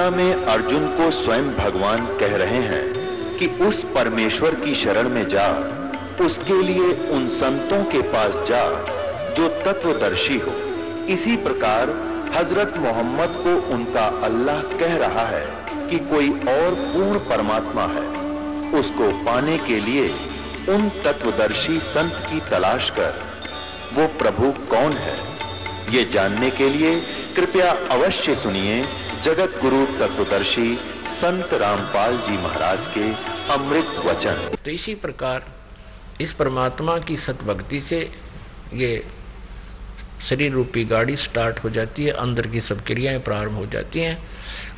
गीता में अर्जुन को स्वयं भगवान कह रहे हैं कि उस परमेश्वर की शरण में जा, उसके लिए उन संतों के पास जा जो तत्वदर्शी हो। इसी प्रकार हजरत मोहम्मद को उनका अल्लाह कह रहा है कि कोई और पूर्ण परमात्मा है, उसको पाने के लिए उन तत्वदर्शी संत की तलाश कर। वो प्रभु कौन है, ये जानने के लिए कृपया अवश्य सुनिए जगत गुरु तत्वदर्शी संत रामपाल जी महाराज के अमृत वचन। तो इसी प्रकार इस परमात्मा की सतभक्ति से ये शरीर रूपी गाड़ी स्टार्ट हो जाती है, अंदर की सब क्रियाएं प्रारंभ हो जाती हैं।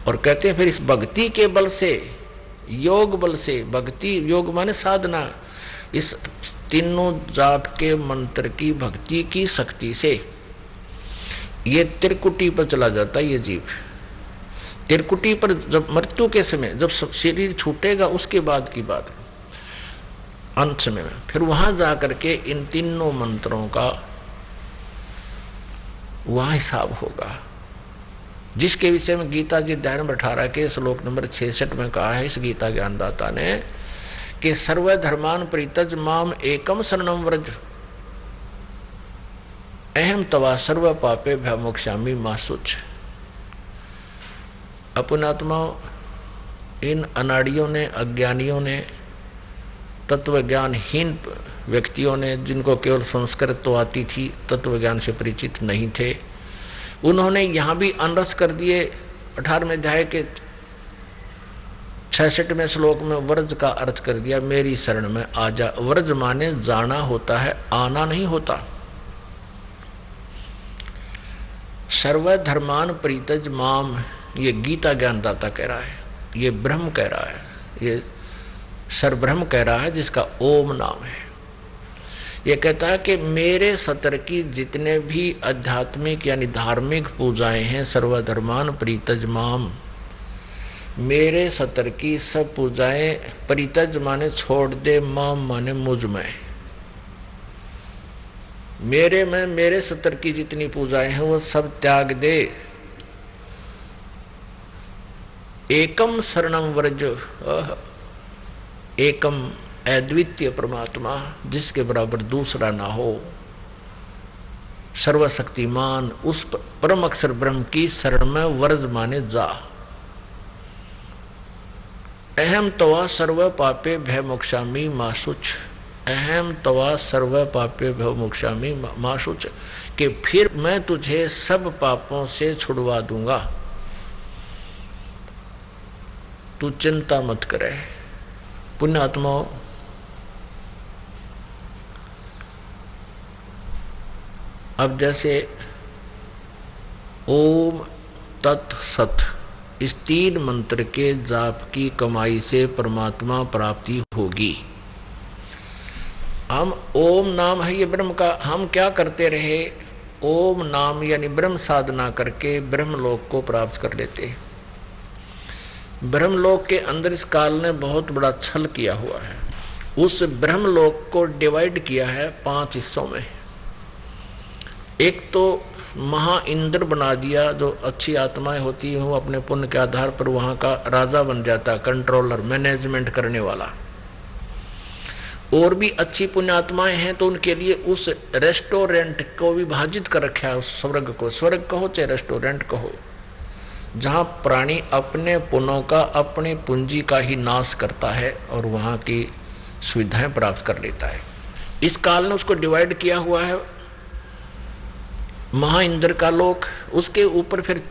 और कहते हैं फिर इस भक्ति के बल से, योग बल से, भक्ति योग माने साधना, इस तीनों जाप के मंत्र की भक्ति की शक्ति से ये त्रिकुटी पर चला जाता है। ये जीव त्रिकुटी पर जब मृत्यु के समय जब शरीर छूटेगा उसके बाद की बात, अंत समय में फिर वहां जाकर के इन तीनों मंत्रों का वहां हिसाब होगा, जिसके विषय में गीता जी अध्याय नंबर 18 के श्लोक नंबर 66 में कहा है इस गीता ज्ञानदाता ने कि सर्वधर्मान परित्यज माम एकम शरणम व्रज अहम तवा सर्व पापे भयमोक्षामि मा शुच। अपनात्माओं, इन अनाड़ियों ने, अज्ञानियों ने, तत्वज्ञानहीन व्यक्तियों ने, जिनको केवल संस्कृत तो आती थी, तत्वज्ञान से परिचित नहीं थे, उन्होंने यहाँ भी अनरस कर दिए। 18वें अध्याय के 66वें श्लोक में व्रज का अर्थ कर दिया, मेरी शरण में आ जा। व्रज माने जाना होता है, आना नहीं होता। सर्वधर्मान परित्यज माम, ये गीता ज्ञानदाता कह रहा है, ये ब्रह्म कह रहा है, ये सर्वब्रह्म कह रहा है जिसका ओम नाम है। ये कहता है कि मेरे सतर की जितने भी आध्यात्मिक यानी धार्मिक पूजाएं हैं, सर्वधर्मान परित्यज माम, मेरे सतर की सब पूजाएं, परित्यज माने छोड़ दे, माम माने मुझ में, मेरे में, मेरे सतर की जितनी पूजाएं हैं वो सब त्याग दे। एकम शरणम व्रज, एकम अद्वितीय परमात्मा जिसके बराबर दूसरा ना हो, सर्वशक्तिमान उस परम अक्षर ब्रह्म की शरण में व्रज माने जा। अहम तवा सर्व पापे भय मोक्षामि मा शुच, अहम तवा सर्व पापे भय मोक्षामि मा शुच, कि फिर मैं तुझे सब पापों से छुड़वा दूंगा, तू चिंता मत करे। पुण्यात्माओं, अब जैसे ओम तत् सत इस 3 मंत्र के जाप की कमाई से परमात्मा प्राप्ति होगी। हम ओम नाम है ये ब्रह्म का, हम क्या करते रहे, ओम नाम यानी ब्रह्म साधना करके ब्रह्मलोक को प्राप्त कर लेते हैं। ब्रह्मलोक के अंदर इस काल ने बहुत बड़ा छल किया हुआ है। उस ब्रह्मलोक को डिवाइड किया है 5 हिस्सों में। एक तो महा इंद्र बना दिया, जो अच्छी आत्माएं होती हैं वो अपने पुण्य के आधार पर वहां का राजा बन जाता, कंट्रोलर, मैनेजमेंट करने वाला। और भी अच्छी पुण्य आत्माएं हैं तो उनके लिए उस रेस्टोरेंट को विभाजित कर रखा है, उस स्वर्ग को, स्वर्ग कहो चाहे रेस्टोरेंट कहो, जहां प्राणी अपने पुण्यों का, अपने पूंजी का ही नाश करता है और वहां की सुविधाएं प्राप्त कर लेता है। इस काल ने उसको डिवाइड किया हुआ है। महा इंद्र का लोक, उसके ऊपर फिर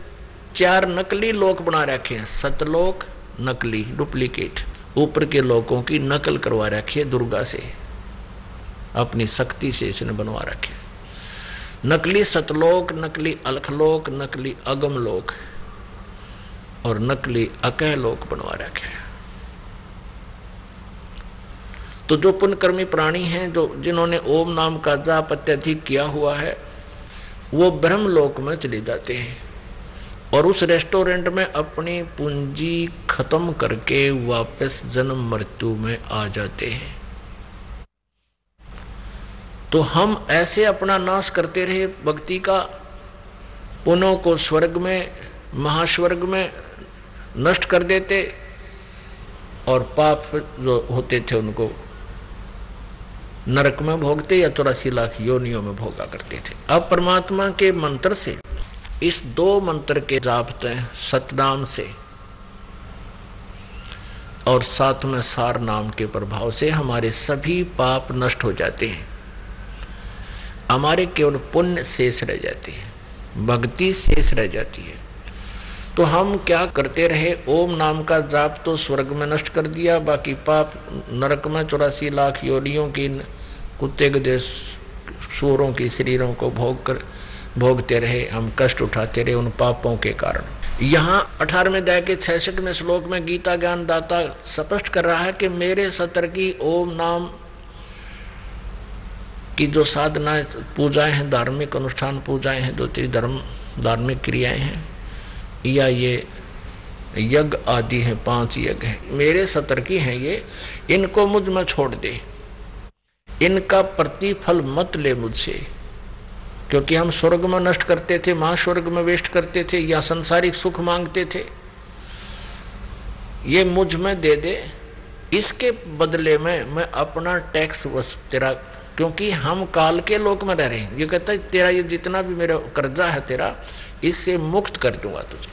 4 नकली लोक बना रखे हैं। सतलोक नकली, डुप्लीकेट, ऊपर के लोकों की नकल करवा रखी है दुर्गा से, अपनी शक्ति से इसने बनवा रखे। नकली सतलोक, नकली अलखलोक, नकली अगमलोक और नकली अकहलोक बनवा रखे हैं। तो जो पुण्यकर्मी प्राणी हैं, जो जिन्होंने ओम नाम का जाप अत्यधिक किया हुआ है, वो ब्रह्मलोक में चले जाते हैं और उस रेस्टोरेंट में अपनी पूंजी खत्म करके वापस जन्म मृत्यु में आ जाते हैं। तो हम ऐसे अपना नाश करते रहे भक्ति का, पुण्यों को स्वर्ग में, महास्वर्ग में नष्ट कर देते और पाप जो होते थे उनको नरक में भोगते या 84 लाख योनियों में भोगा करते थे। अब परमात्मा के मंत्र से, इस 2 मंत्र के जापते सतनाम से और साथ में सार नाम के प्रभाव से हमारे सभी पाप नष्ट हो जाते हैं। हमारे केवल पुण्य शेष रह जाते हैं, भक्ति शेष रह जाती है। तो हम क्या करते रहे, ओम नाम का जाप तो स्वर्ग में नष्ट कर दिया, बाकी पाप नरक में 84 लाख योनियों की कुत्ते गधे सूरों की शरीरों को भोगते रहे, हम कष्ट उठाते रहे उन पापों के कारण। यहाँ 18वें अध्याय के 66वें श्लोक में गीता ज्ञान दाता स्पष्ट कर रहा है कि मेरे सतर की ओम नाम की जो साधना पूजाएं हैं, धार्मिक अनुष्ठान पूजाएं हैं, जो धर्म धार्मिक क्रियाएं हैं या ये यज्ञ आदि हैं, 5 यज्ञ हैं, मेरे सतर की हैं ये, इनको मुझ में छोड़ दे, इनका प्रतिफल मत ले मुझसे, क्योंकि हम स्वर्ग में नष्ट करते थे, महास्वर्ग में वेस्ट करते थे या सांसारिक सुख मांगते थे। ये मुझ में दे दे, इसके बदले में मैं अपना टैक्स तेरा, क्योंकि हम काल के लोक में रह रहे हैं। ये कहता है तेरा ये जितना भी मेरा कर्जा है तेरा, इससे मुक्त कर दूंगा तुझे,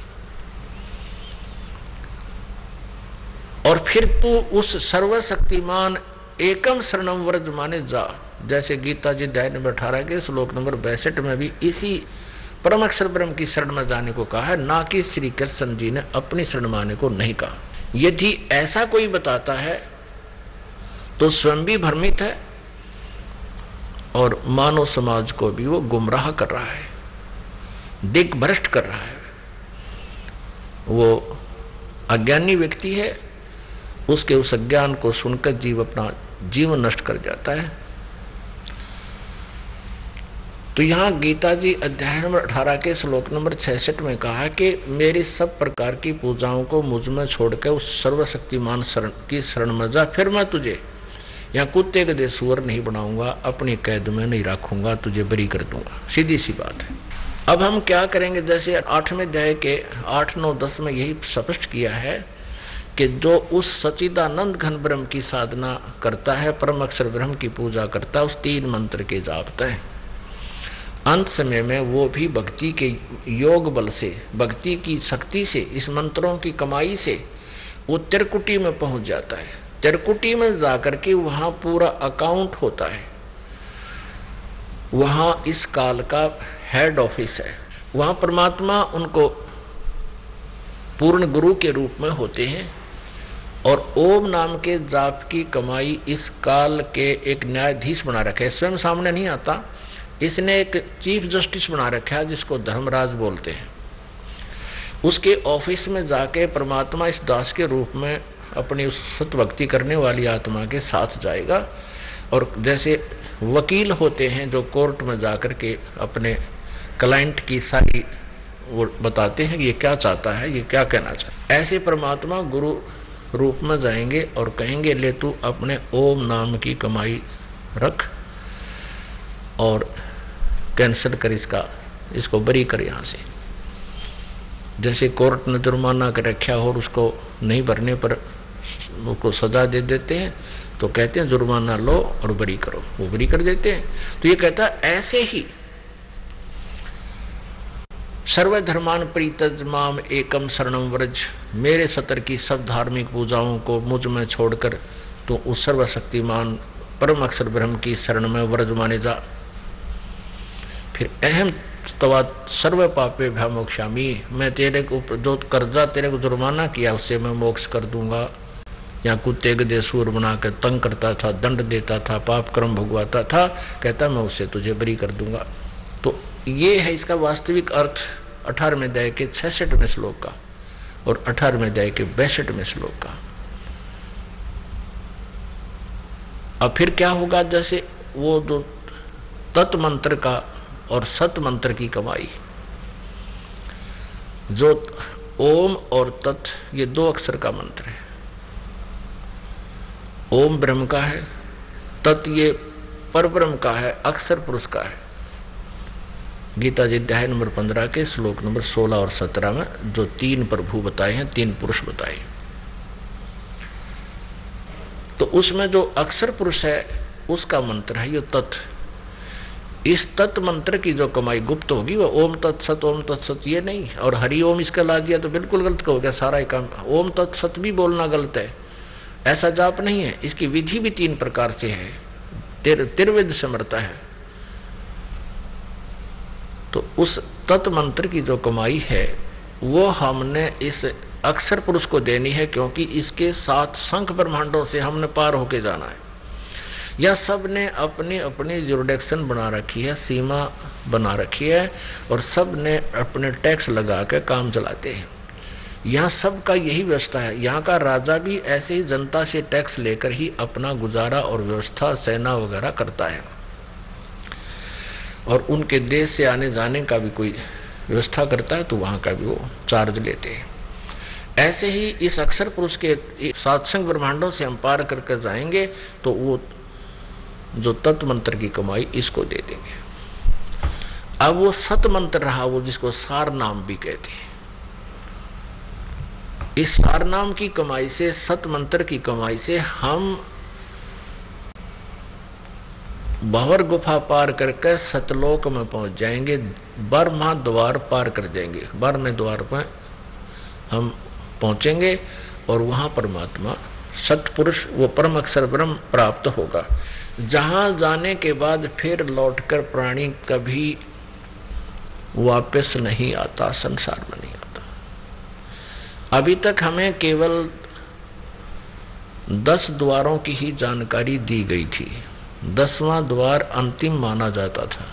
और फिर तू उस सर्वशक्तिमान एकम शरणम व्रज माने जा। जैसे गीता जी अध्याय नंबर 18 के श्लोक नंबर 62 में भी इसी परम अक्षर ब्रह्म की शरण में जाने को कहा है, ना कि श्री कृष्ण जी ने अपनी शरण माने को नहीं कहा। यदि ऐसा कोई बताता है तो स्वयं भी भ्रमित है और मानव समाज को भी वो गुमराह कर रहा है, दिग्भ्रष्ट कर रहा है। वो अज्ञानी व्यक्ति है, उसके उस अज्ञान को सुनकर जीव अपना जीवन नष्ट कर जाता है। तो यहाँ गीता जी अध्याय नंबर 18 के श्लोक नंबर 66 में कहा कि मेरी सब प्रकार की पूजाओं को मुझ में छोड़कर उस सर्वशक्तिमान की शरण में जा, फिर मैं तुझे यहाँ कुत्ते गधे सूअर नहीं बनाऊंगा, अपनी कैद में नहीं रखूंगा, तुझे बरी कर दूंगा। सीधी सी बात है। अब हम क्या करेंगे, जैसे 8वें अध्याय के 8, 9, 10 में यही स्पष्ट किया है कि जो उस सच्चिदानंद घन ब्रह्म की साधना करता है, परम अक्षर ब्रह्म की पूजा करता है, उस 3 मंत्र के जापता है, अंत समय में वो भी भक्ति के योग बल से, भक्ति की शक्ति से, इस मंत्रों की कमाई से वो त्रिकुटी में पहुंच जाता है। त्रिकुटी में जाकर के वहाँ पूरा अकाउंट होता है, वहाँ इस काल का हेड ऑफिस है, वहाँ परमात्मा उनको पूर्ण गुरु के रूप में होते हैं और ओम नाम के जाप की कमाई इस काल के एक न्यायाधीश बना रखे है। स्वयं सामने नहीं आता, इसने एक चीफ जस्टिस बना रखा है जिसको धर्मराज बोलते हैं। उसके ऑफिस में जाके परमात्मा इस दास के रूप में अपनी उस सत्भक्ति करने वाली आत्मा के साथ जाएगा, और जैसे वकील होते हैं जो कोर्ट में जाकर के अपने क्लाइंट की सारी वो बताते हैं कि ये क्या चाहता है, ये क्या कहना चाहता है, ऐसे परमात्मा गुरु रूप में जाएंगे और कहेंगे ले तू अपने ओम नाम की कमाई रख और कैंसिल कर इसको बरी कर यहाँ से। जैसे कोर्ट ने जुर्माना कर रखा हो और उसको नहीं भरने पर उसको सजा दे देते हैं, तो कहते हैं जुर्माना लो और बरी करो, वो बरी कर देते हैं। तो ये कहता है ऐसे ही सर्वधर्मान परित्यज माम एकम शरणम व्रज, मेरे सतर की सब धार्मिक पूजाओं को मुझ में छोड़कर तो उस सर्वशक्तिमान परम अक्षर ब्रह्म की शरण में व्रज माने जा। फिर अहम तवा सर्व पापे भ्यामोक्षामी, मैं तेरे को जो कर्जा तेरे को जुर्माना किया उससे मैं मोक्ष कर दूंगा। यहाँ कुत्ते गधे सूर बना कर तंग करता था, दंड देता था, पाप कर्म भुगवाता था, कहता मैं उससे तुझे बरी कर दूंगा। तो ये है इसका वास्तविक अर्थ 18वें अध्याय के 66वें श्लोक का और 18वें अध्याय के 62वें श्लोक का। अब फिर क्या होगा, जैसे वो जो तत् मंत्र का और सत मंत्र की कमाई, जो ओम और तत् ये 2 अक्षर का मंत्र है। ओम ब्रह्म का है, तत् ये पर ब्रह्म का है, अक्षर पुरुष का है। गीता जी अध्याय नंबर 15 के श्लोक नंबर 16 और 17 में जो 3 प्रभु बताए हैं, 3 पुरुष बताए, तो उसमें जो अक्षर पुरुष है उसका मंत्र है ये तत्। इस तत् मंत्र की जो कमाई गुप्त होगी वो ओम तत्सत ये नहीं, और हरि ओम इसका ला दिया तो बिल्कुल गलत हो गया सारा ही काम। ओम तत्सत भी बोलना गलत है, ऐसा जाप नहीं है। इसकी विधि भी 3 प्रकार से है, तिर्विद समर्था है। तो उस तत् मंत्र की जो कमाई है वो हमने इस अक्षर पुरुष को देनी है, क्योंकि इसके 7 संख ब्रह्मांडों से हमने पार होके जाना है। यह सब ने अपनी अपनी जुरिडिक्शन बना रखी है, सीमा बना रखी है, और सब ने अपने टैक्स लगा के काम चलाते हैं। यहाँ सब का यही व्यवस्था है। यहाँ का राजा भी ऐसे ही जनता से टैक्स लेकर ही अपना गुजारा और व्यवस्था सेना वगैरह करता है, और उनके देश से आने जाने का भी कोई व्यवस्था करता है तो वहाँ का भी वो चार्ज लेते हैं। ऐसे ही इस अक्षर पुरुष के 7 संख ब्रह्मांडों से हम पार करके जाएंगे तो वो जो तत्व मंत्र की कमाई इसको दे देंगे। अब वो सत मंत्र रहा, वो जिसको सार नाम भी कहते हैं, इस सार नाम की कमाई से, सत मंत्र की कमाई से हम भंवर गुफा पार करके सतलोक में पहुंच जाएंगे, ब्रह्मा द्वार पार कर जाएंगे, 12वें द्वार में हम पहुंचेंगे और वहां परमात्मा सतपुरुष वो परम अक्षर ब्रह्म प्राप्त होगा, जहां जाने के बाद फिर लौटकर प्राणी कभी वापस नहीं आता, संसार में नहीं आता। अभी तक हमें केवल 10 द्वारों की ही जानकारी दी गई थी। 10वां द्वार अंतिम माना जाता था।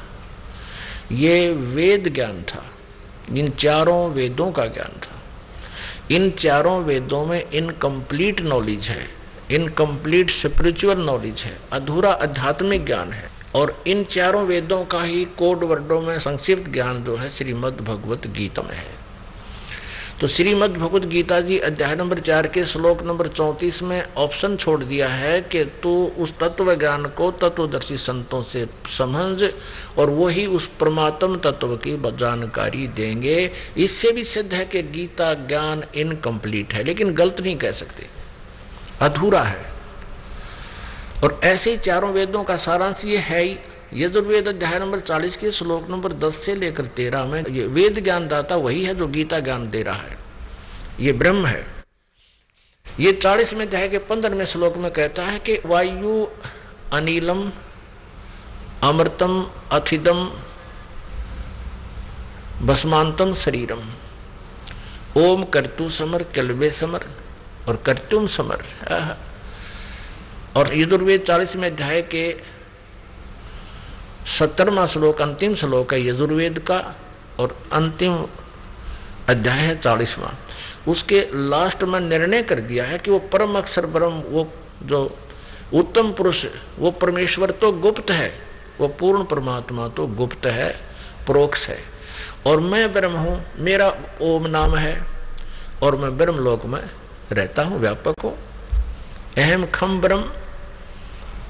ये वेद ज्ञान था, इन 4 वेदों का ज्ञान था। इन 4 वेदों में इनकम्प्लीट नॉलेज है, इनकम्प्लीट स्पिरिचुअल नॉलेज है, अधूरा आध्यात्मिक ज्ञान है। और इन 4 वेदों का ही कोड वर्डों में संक्षिप्त ज्ञान जो है श्रीमद् भगवत गीता में है। तो श्रीमद् भगवत गीता जी अध्याय नंबर 4 के श्लोक नंबर 34 में ऑप्शन छोड़ दिया है कि तू उस तत्व ज्ञान को तत्वदर्शी संतों से समझ, और वही उस परमात्म तत्व की जानकारी देंगे। इससे भी सिद्ध है कि गीता ज्ञान इनकम्प्लीट है, लेकिन गलत नहीं कह सकते, अधूरा है। और ऐसे ही 4 वेदों का सारांश ये है ही। यजुर्वेद अध्याय नंबर 40 के श्लोक नंबर 10 से लेकर 13 में ये वेद ज्ञान दाता वही है जो गीता ज्ञान दे रहा है, ये ब्रह्म है। ये 40वें अध्याय के 15वें श्लोक में कहता है कि वायु अनिलम अमृतम अथिदम भस्मांतम शरीरम ओम कर्तु समर कल्वे समर और कर्तुम समर। और यजुर्वेद 40वें अध्याय के 17वां श्लोक अंतिम श्लोक है यजुर्वेद का, और अंतिम अध्याय है 40वां। उसके लास्ट में निर्णय कर दिया है कि वो परम अक्षर ब्रह्म, वो जो उत्तम पुरुष, वो परमेश्वर तो गुप्त है, वो पूर्ण परमात्मा तो गुप्त है, परोक्ष है, और मैं ब्रह्म हूँ, मेरा ओम नाम है, और मैं ब्रह्म लोक में रहता हूँ, व्यापक हूँ। अहम खम ब्रह्म,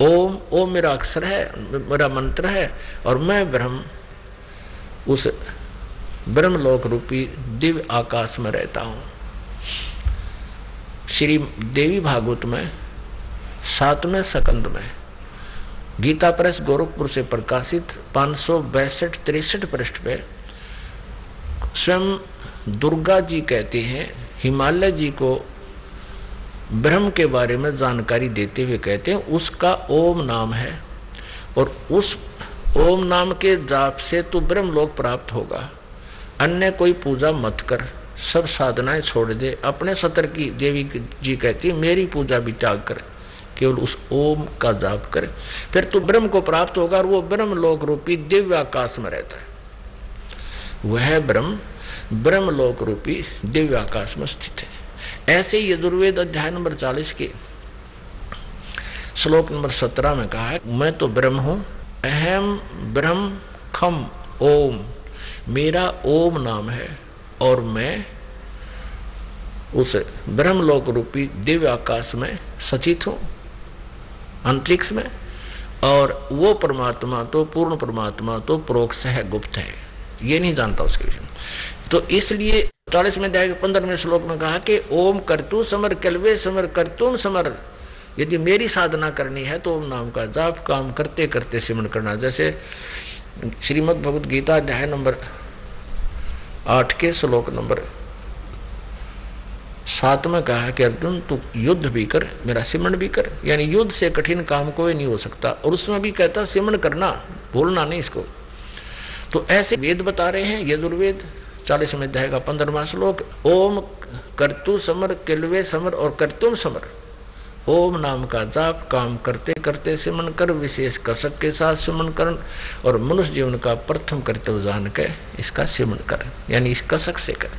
ओम, ओम मेरा अक्षर है, मेरा मंत्र है, और मैं ब्रह्म उस ब्रह्मलोक रूपी दिव्य आकाश में रहता हूँ। श्री देवी भागवत में 7वें स्कंद में गीता प्रेस गोरखपुर से प्रकाशित 562-63 पृष्ठ पे स्वयं दुर्गा जी कहते हैं, हिमालय जी को ब्रह्म के बारे में जानकारी देते हुए कहते हैं उसका ओम नाम है, और उस ओम नाम के जाप से तो ब्रह्म लोक प्राप्त होगा। अन्य कोई पूजा मत कर, सब साधनाएं छोड़ दे, अपने सतर की देवी जी कहती है मेरी पूजा भी त्याग कर, केवल उस ओम का जाप करे, फिर तो ब्रह्म को प्राप्त होगा, और वो ब्रह्म लोक रूपी दिव्य आकाश में रहता है। वह ब्रह्म ब्रह्म लोक रूपी दिव्य आकाश में स्थित है। ऐसे ही यजुर्वेद अध्याय नंबर 40 के श्लोक नंबर 17 में कहा है मैं तो ब्रह्म हूं, अहम ब्रह्म खम ओम, मेरा ओम नाम है, और मैं उस ब्रह्मलोक रूपी दिव्य आकाश में सचित हूं, अंतरिक्ष में, और वो परमात्मा तो पूर्ण परमात्मा तो परोक्ष है, गुप्त है। ये नहीं जानता उसके विषय में। तो इसलिए 40वें अध्याय के 15वें श्लोक में कहा कि ओम कर्तु समर कलवे समर कर्तुम समर। यदि मेरी साधना करनी है तो ओम नाम का जाप काम करते करते सिमरण करना। जैसे श्रीमद् भगवद गीता अध्याय नंबर 8 के श्लोक नंबर 7 में कहा है कि अर्जुन तू युद्ध भी कर, मेरा सिमरण भी कर। यानी युद्ध से कठिन काम कोई नहीं हो सकता। और उसमें भी कहता सिमरण करना, भूलना नहीं इसको। तो ऐसे वेद बता रहे हैं, यजुर्वेद 40वें अध्याय का 15वां श्लोक, ओम कर्तु समर किलवे समर और कर्तुम समर। ओम नाम का जाप काम करते करते सिमरण कर, विशेष कसक के साथ सिमरण कर और मनुष्य जीवन का प्रथम कर्तव्य जान के इसका सिमरण कर, यानी इस कसक से कर।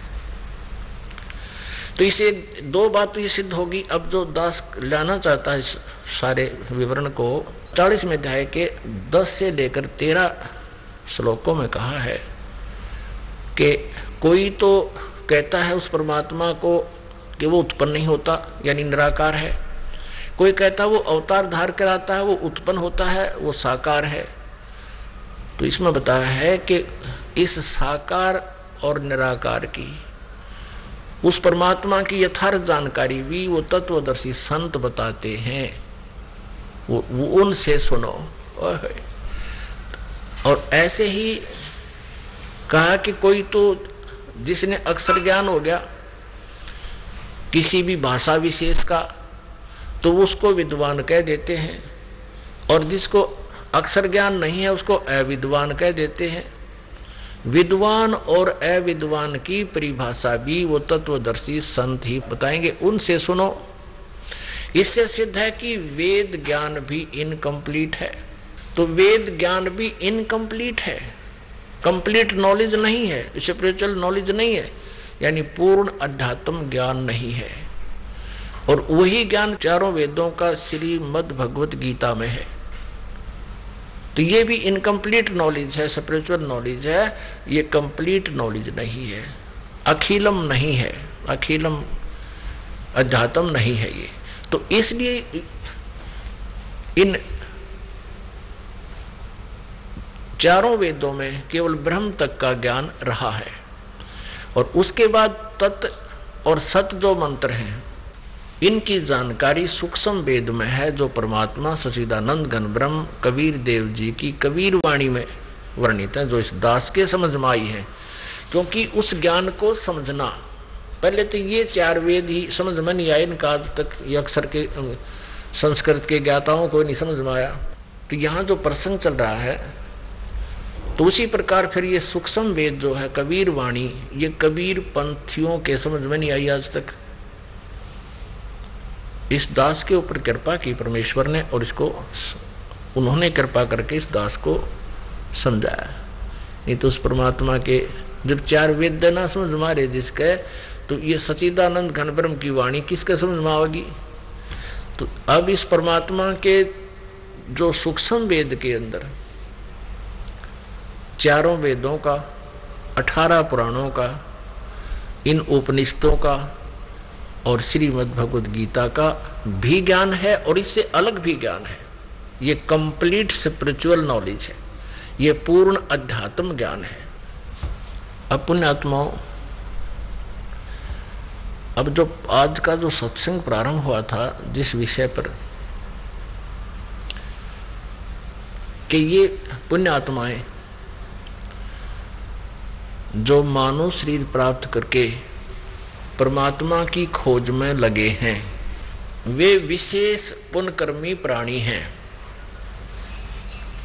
तो इसे दो बात तो ये सिद्ध होगी। अब जो दास लाना चाहता है सारे विवरण को, 40वें अध्याय के 10 से लेकर 13 श्लोकों में कहा है कि कोई तो कहता है उस परमात्मा को कि वो उत्पन्न नहीं होता, यानी निराकार है। कोई कहता है वो अवतार धार कर आता है, वो उत्पन्न होता है, वो साकार है। तो इसमें बताया है कि इस साकार और निराकार की, उस परमात्मा की यथार्थ जानकारी भी वो तत्वदर्शी संत बताते हैं, वो उनसे सुनो। और ऐसे ही कहा कि कोई तो जिसने अक्षर ज्ञान हो गया किसी भी भाषा विशेष का, तो उसको विद्वान कह देते हैं, और जिसको अक्षर ज्ञान नहीं है उसको अविद्वान कह देते हैं। विद्वान और अविद्वान की परिभाषा भी वो तत्वदर्शी संत ही बताएंगे, उनसे सुनो। इससे सिद्ध है कि वेद ज्ञान भी इनकम्प्लीट है। तो वेद ज्ञान भी इनकम्प्लीट है, कंप्लीट नॉलेज नहीं है, स्पिरिचुअल नॉलेज नहीं है, यानी पूर्ण अध्यात्म ज्ञान नहीं है। और वही ज्ञान चारों वेदों का श्रीमद् भगवत गीता में है। तो ये भी इनकम्प्लीट नॉलेज है, स्पिरिचुअल नॉलेज है, ये कंप्लीट नॉलेज नहीं है, अखिलम नहीं है, अखिलम अध्यात्म नहीं है ये। तो इसलिए इन चारों वेदों में केवल ब्रह्म तक का ज्ञान रहा है, और उसके बाद तत् और सत जो मंत्र हैं इनकी जानकारी सूक्ष्म वेद में है, जो परमात्मा सच्चिदानंद घन ब्रह्म कबीर देव जी की कबीर वाणी में वर्णित है, जो इस दास के समझ में आई है। क्योंकि उस ज्ञान को समझना, पहले तो ये 4 वेद ही समझ में नहीं आए, इनका आज तक ये अक्षर के संस्कृत के ज्ञाताओं को नहीं समझ में आया। तो यहाँ जो प्रसंग चल रहा है, तो उसी प्रकार फिर ये सूक्ष्म वेद जो है कबीर वाणी, ये कबीर पंथियों के समझ में नहीं आई आज तक। इस दास के ऊपर कृपा की परमेश्वर ने, और इसको उन्होंने कृपा करके इस दास को समझाया। नहीं तो उस परमात्मा के जब 4 वेद ना समझ मारे जिसके, तो ये सच्चिदानंद घन ब्रह्म की वाणी किसके समझ में आएगी। तो अब इस परमात्मा के जो सूक्ष्म वेद के अंदर चारों वेदों का, 18 पुराणों का, इन उपनिषदों का और श्रीमद् भगवद गीता का भी ज्ञान है, और इससे अलग भी ज्ञान है। ये कंप्लीट स्पिरिचुअल नॉलेज है, ये पूर्ण अध्यात्म ज्ञान है। अब पुण्यात्माओं, अब जो आज का जो सत्संग प्रारंभ हुआ था जिस विषय पर कि ये पुण्यात्माएं जो मानव शरीर प्राप्त करके परमात्मा की खोज में लगे हैं, वे विशेष पुण्यकर्मी प्राणी हैं।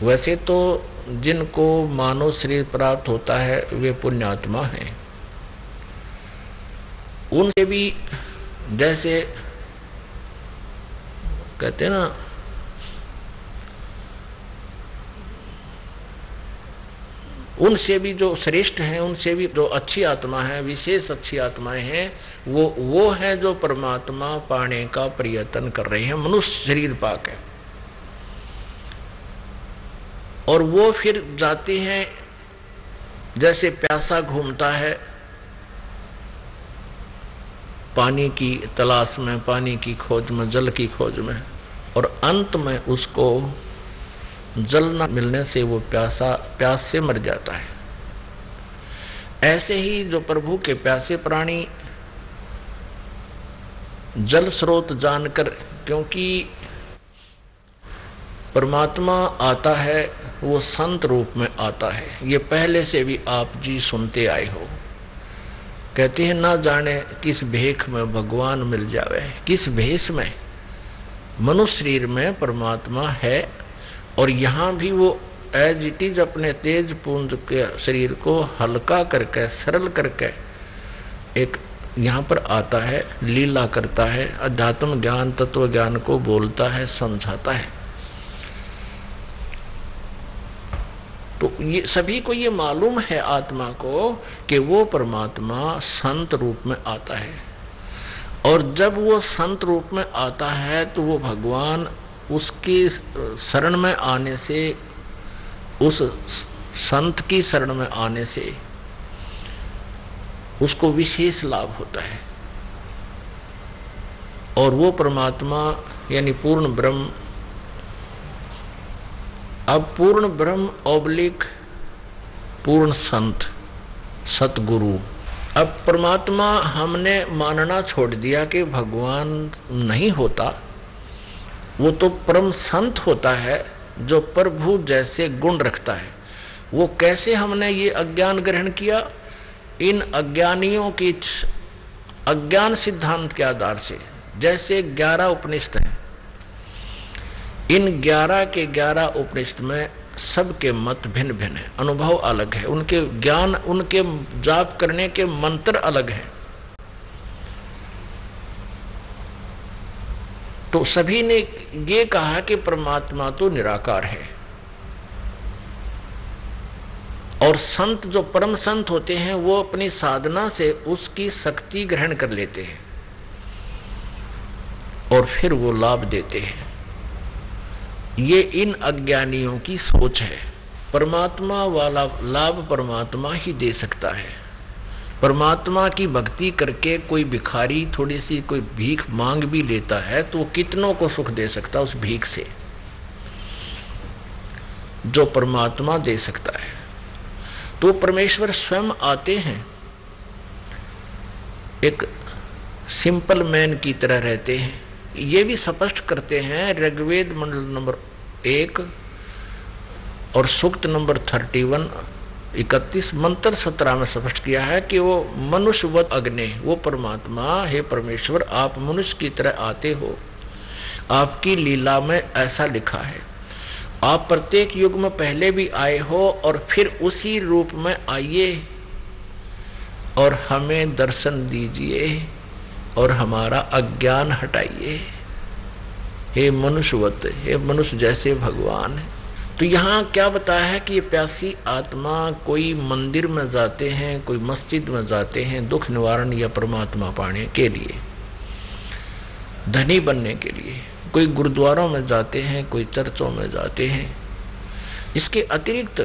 वैसे तो जिनको मानव शरीर प्राप्त होता है वे पुण्यात्मा हैं। उनसे भी जैसे कहते हैं ना, उनसे भी जो श्रेष्ठ हैं, उनसे भी जो अच्छी आत्मा है, विशेष अच्छी आत्माएं हैं, वो है जो परमात्मा पाने का प्रयत्न कर रहे हैं, मनुष्य शरीर पाके। और वो फिर जाते हैं जैसे प्यासा घूमता है पानी की तलाश में, पानी की खोज में, जल की खोज में, और अंत में उसको जल न मिलने से वो प्यास से मर जाता है। ऐसे ही जो प्रभु के प्यासे प्राणी जल स्रोत जानकर, क्योंकि परमात्मा आता है वो संत रूप में आता है, ये पहले से भी आप जी सुनते आए हो। कहते हैं ना जाने किस भेख में भगवान मिल जावे, किस भेष में। मनुष्य शरीर में परमात्मा है और यहाँ भी वो एज इट इज अपने तेज पुंज के शरीर को हल्का करके सरल करके एक यहाँ पर आता है, लीला करता है, अध्यात्म ज्ञान तत्व ज्ञान को बोलता है, समझाता है। तो ये सभी को ये मालूम है आत्मा को कि वो परमात्मा संत रूप में आता है, और जब वो संत रूप में आता है तो वो भगवान उसकी शरण में आने से, उस संत की शरण में आने से उसको विशेष लाभ होता है। और वो परमात्मा यानी पूर्ण ब्रह्म, अब पूर्ण ब्रह्म ऑब्लिक पूर्ण संत सतगुरु। अब परमात्मा हमने मानना छोड़ दिया कि भगवान नहीं होता, वो तो परम संत होता है जो प्रभु जैसे गुण रखता है। वो कैसे हमने ये अज्ञान ग्रहण किया? इन अज्ञानियों की अज्ञान सिद्धांत के आधार से। जैसे 11 उपनिषद हैं, इन 11 के 11 उपनिषद में सबके मत भिन्न भिन्न है, अनुभव अलग है, उनके ज्ञान, उनके जाप करने के मंत्र अलग हैं। तो सभी ने ये कहा कि परमात्मा तो निराकार है, और संत जो परम संत होते हैं वो अपनी साधना से उसकी शक्ति ग्रहण कर लेते हैं और फिर वो लाभ देते हैं। ये इन अज्ञानियों की सोच है। परमात्मा वाला लाभ परमात्मा ही दे सकता है। परमात्मा की भक्ति करके कोई भिखारी थोड़ी सी कोई भीख मांग भी लेता है तो वो कितनों को सुख दे सकता है उस भीख से, जो परमात्मा दे सकता है। तो परमेश्वर स्वयं आते हैं, एक सिंपल मैन की तरह रहते हैं। ये भी स्पष्ट करते हैं ऋग्वेद मंडल नंबर 1 और सूक्त नंबर 31 मंत्र 17 में स्पष्ट किया है कि वो मनुष्यवत अग्नि, वो परमात्मा, हे परमेश्वर आप मनुष्य की तरह आते हो, आपकी लीला में ऐसा लिखा है। आप प्रत्येक युग में पहले भी आए हो और फिर उसी रूप में आइए और हमें दर्शन दीजिए और हमारा अज्ञान हटाइए। हे मनुष्यवत, हे मनुष्य जैसे भगवान है। तो यहाँ क्या बताया है कि ये प्यासी आत्मा कोई मंदिर में जाते हैं, कोई मस्जिद में जाते हैं दुख निवारण या परमात्मा पाने के लिए, धनी बनने के लिए, कोई गुरुद्वारों में जाते हैं, कोई चर्चों में जाते हैं। इसके अतिरिक्त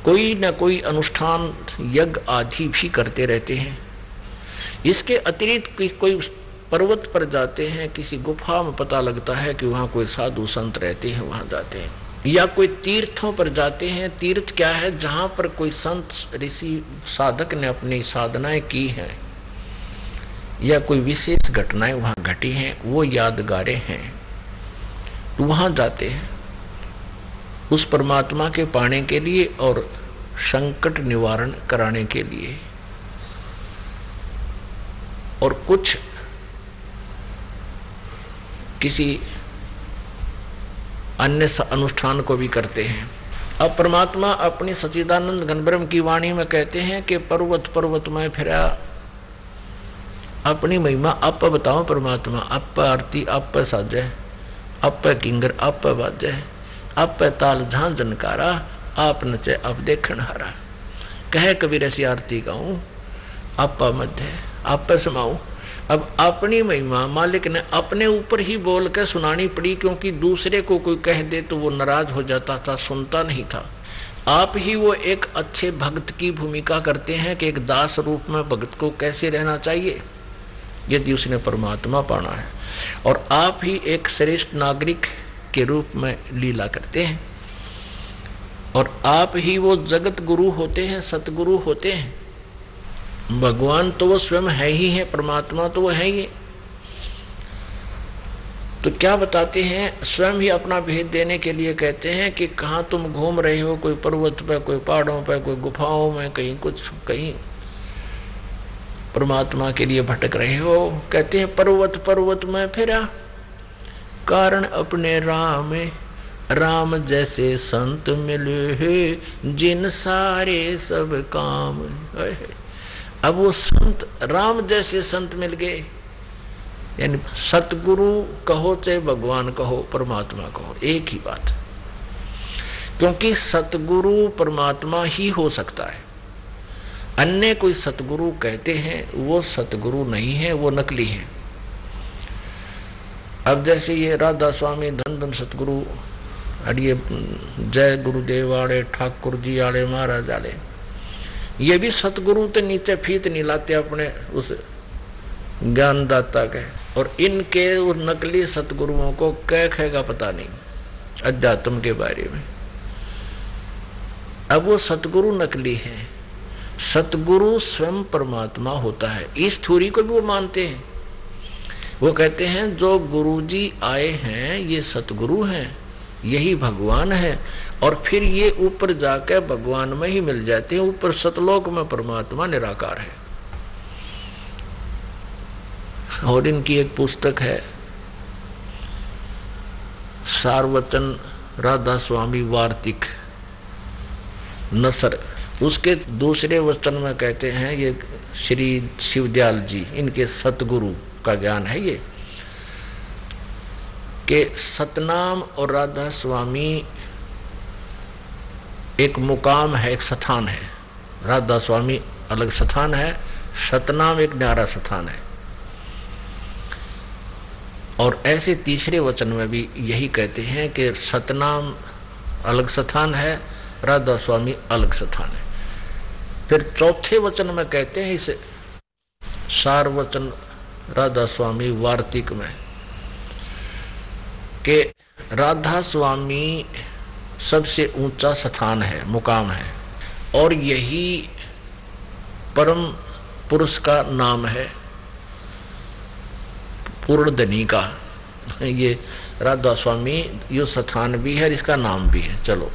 कोई न कोई अनुष्ठान यज्ञ आदि भी करते रहते हैं। इसके अतिरिक्त कोई पर्वत पर जाते हैं, किसी गुफा में पता लगता है कि वहाँ कोई साधु संत रहते हैं, वहाँ जाते हैं। या कोई तीर्थों पर जाते हैं। तीर्थ क्या है? जहाँ पर कोई संत ऋषि साधक ने अपनी साधनाएं की हैं या कोई विशेष घटनाएं वहाँ घटी हैं, वो यादगारें हैं, तो वहाँ जाते हैं उस परमात्मा के पाने के लिए और संकट निवारण कराने के लिए। और कुछ किसी अन्य अनुष्ठान को भी करते हैं। अब परमात्मा अपनी सच्चिदानंद घनब्रह्म की वाणी में कहते हैं कि पर्वत पर्वत में फिरा, अपनी महिमा आप बताओ परमात्मा। आप आरती आप साजे, आप किंगर आप बाजे, आप ताल झां जनकारा, आप नचे आप देखण हारा। कहे कबीर ऐसी आरती गाऊं, आप मध्य आप समाऊं। अब अपनी महिमा मालिक ने अपने ऊपर ही बोल के सुनानी पड़ी, क्योंकि दूसरे को कोई कह दे तो वो नाराज हो जाता था, सुनता नहीं था। आप ही वो एक अच्छे भक्त की भूमिका करते हैं कि एक दास रूप में भक्त को कैसे रहना चाहिए यदि उसने परमात्मा पाना है, और आप ही एक श्रेष्ठ नागरिक के रूप में लीला करते हैं। और आप ही वो जगत गुरु होते हैं, सतगुरु होते हैं। भगवान तो वो स्वयं है ही है, परमात्मा तो वो है ही। तो क्या बताते हैं, स्वयं ही अपना भेद देने के लिए कहते हैं कि कहाँ तुम घूम रहे हो, कोई पर्वत पे, कोई पहाड़ों पे, कोई गुफाओं में, कहीं कुछ, कहीं परमात्मा के लिए भटक रहे हो। कहते हैं पर्वत पर्वत में फिरा, कारण अपने राम में, राम जैसे संत मिले हैं, जिन सारे सब काम। अब वो संत, राम जैसे संत मिल गए, यानी सतगुरु कहो चाहे भगवान कहो, परमात्मा कहो, एक ही बात। क्योंकि सतगुरु परमात्मा ही हो सकता है। अन्य कोई सतगुरु कहते हैं, वो सतगुरु नहीं है, वो नकली है। अब जैसे ये राधा स्वामी धन धन सतगुरु अड़िए, जय गुरुदेव आड़े, ठाकुर जी आड़े, महाराज आड़े, ये भी सतगुरु तो नीचे फीत नहीं लाते अपने उस ज्ञानदाता के। और इनके उस नकली सतगुरुओं को क्या कहेगा पता नहीं अध्यात्म के बारे में। अब वो सतगुरु नकली है, सतगुरु स्वयं परमात्मा होता है। इस थ्योरी को भी वो मानते हैं। वो कहते हैं जो गुरुजी आए हैं ये सतगुरु हैं, यही भगवान है, और फिर ये ऊपर जाकर भगवान में ही मिल जाते हैं। ऊपर सतलोक में परमात्मा निराकार है। और इनकी एक पुस्तक है सारवचन राधा स्वामी वार्तिक नसर, उसके दूसरे वचन में कहते हैं, ये श्री शिवदयाल जी, इनके सतगुरु का ज्ञान है ये, कि सतनाम और राधा स्वामी एक मुकाम है, एक स्थान है। राधा स्वामी अलग स्थान है, सतनाम एक न्यारा स्थान है। और ऐसे तीसरे वचन में भी यही कहते हैं कि सतनाम अलग स्थान है, राधा स्वामी अलग स्थान है। फिर चौथे वचन में कहते हैं इस सारवचन राधा स्वामी वार्तिक में कि राधा स्वामी सबसे ऊंचा स्थान है, मुकाम है, और यही परम पुरुष का नाम है, पूर्णधनी का। ये राधा स्वामी ये स्थान भी है, इसका नाम भी है। चलो,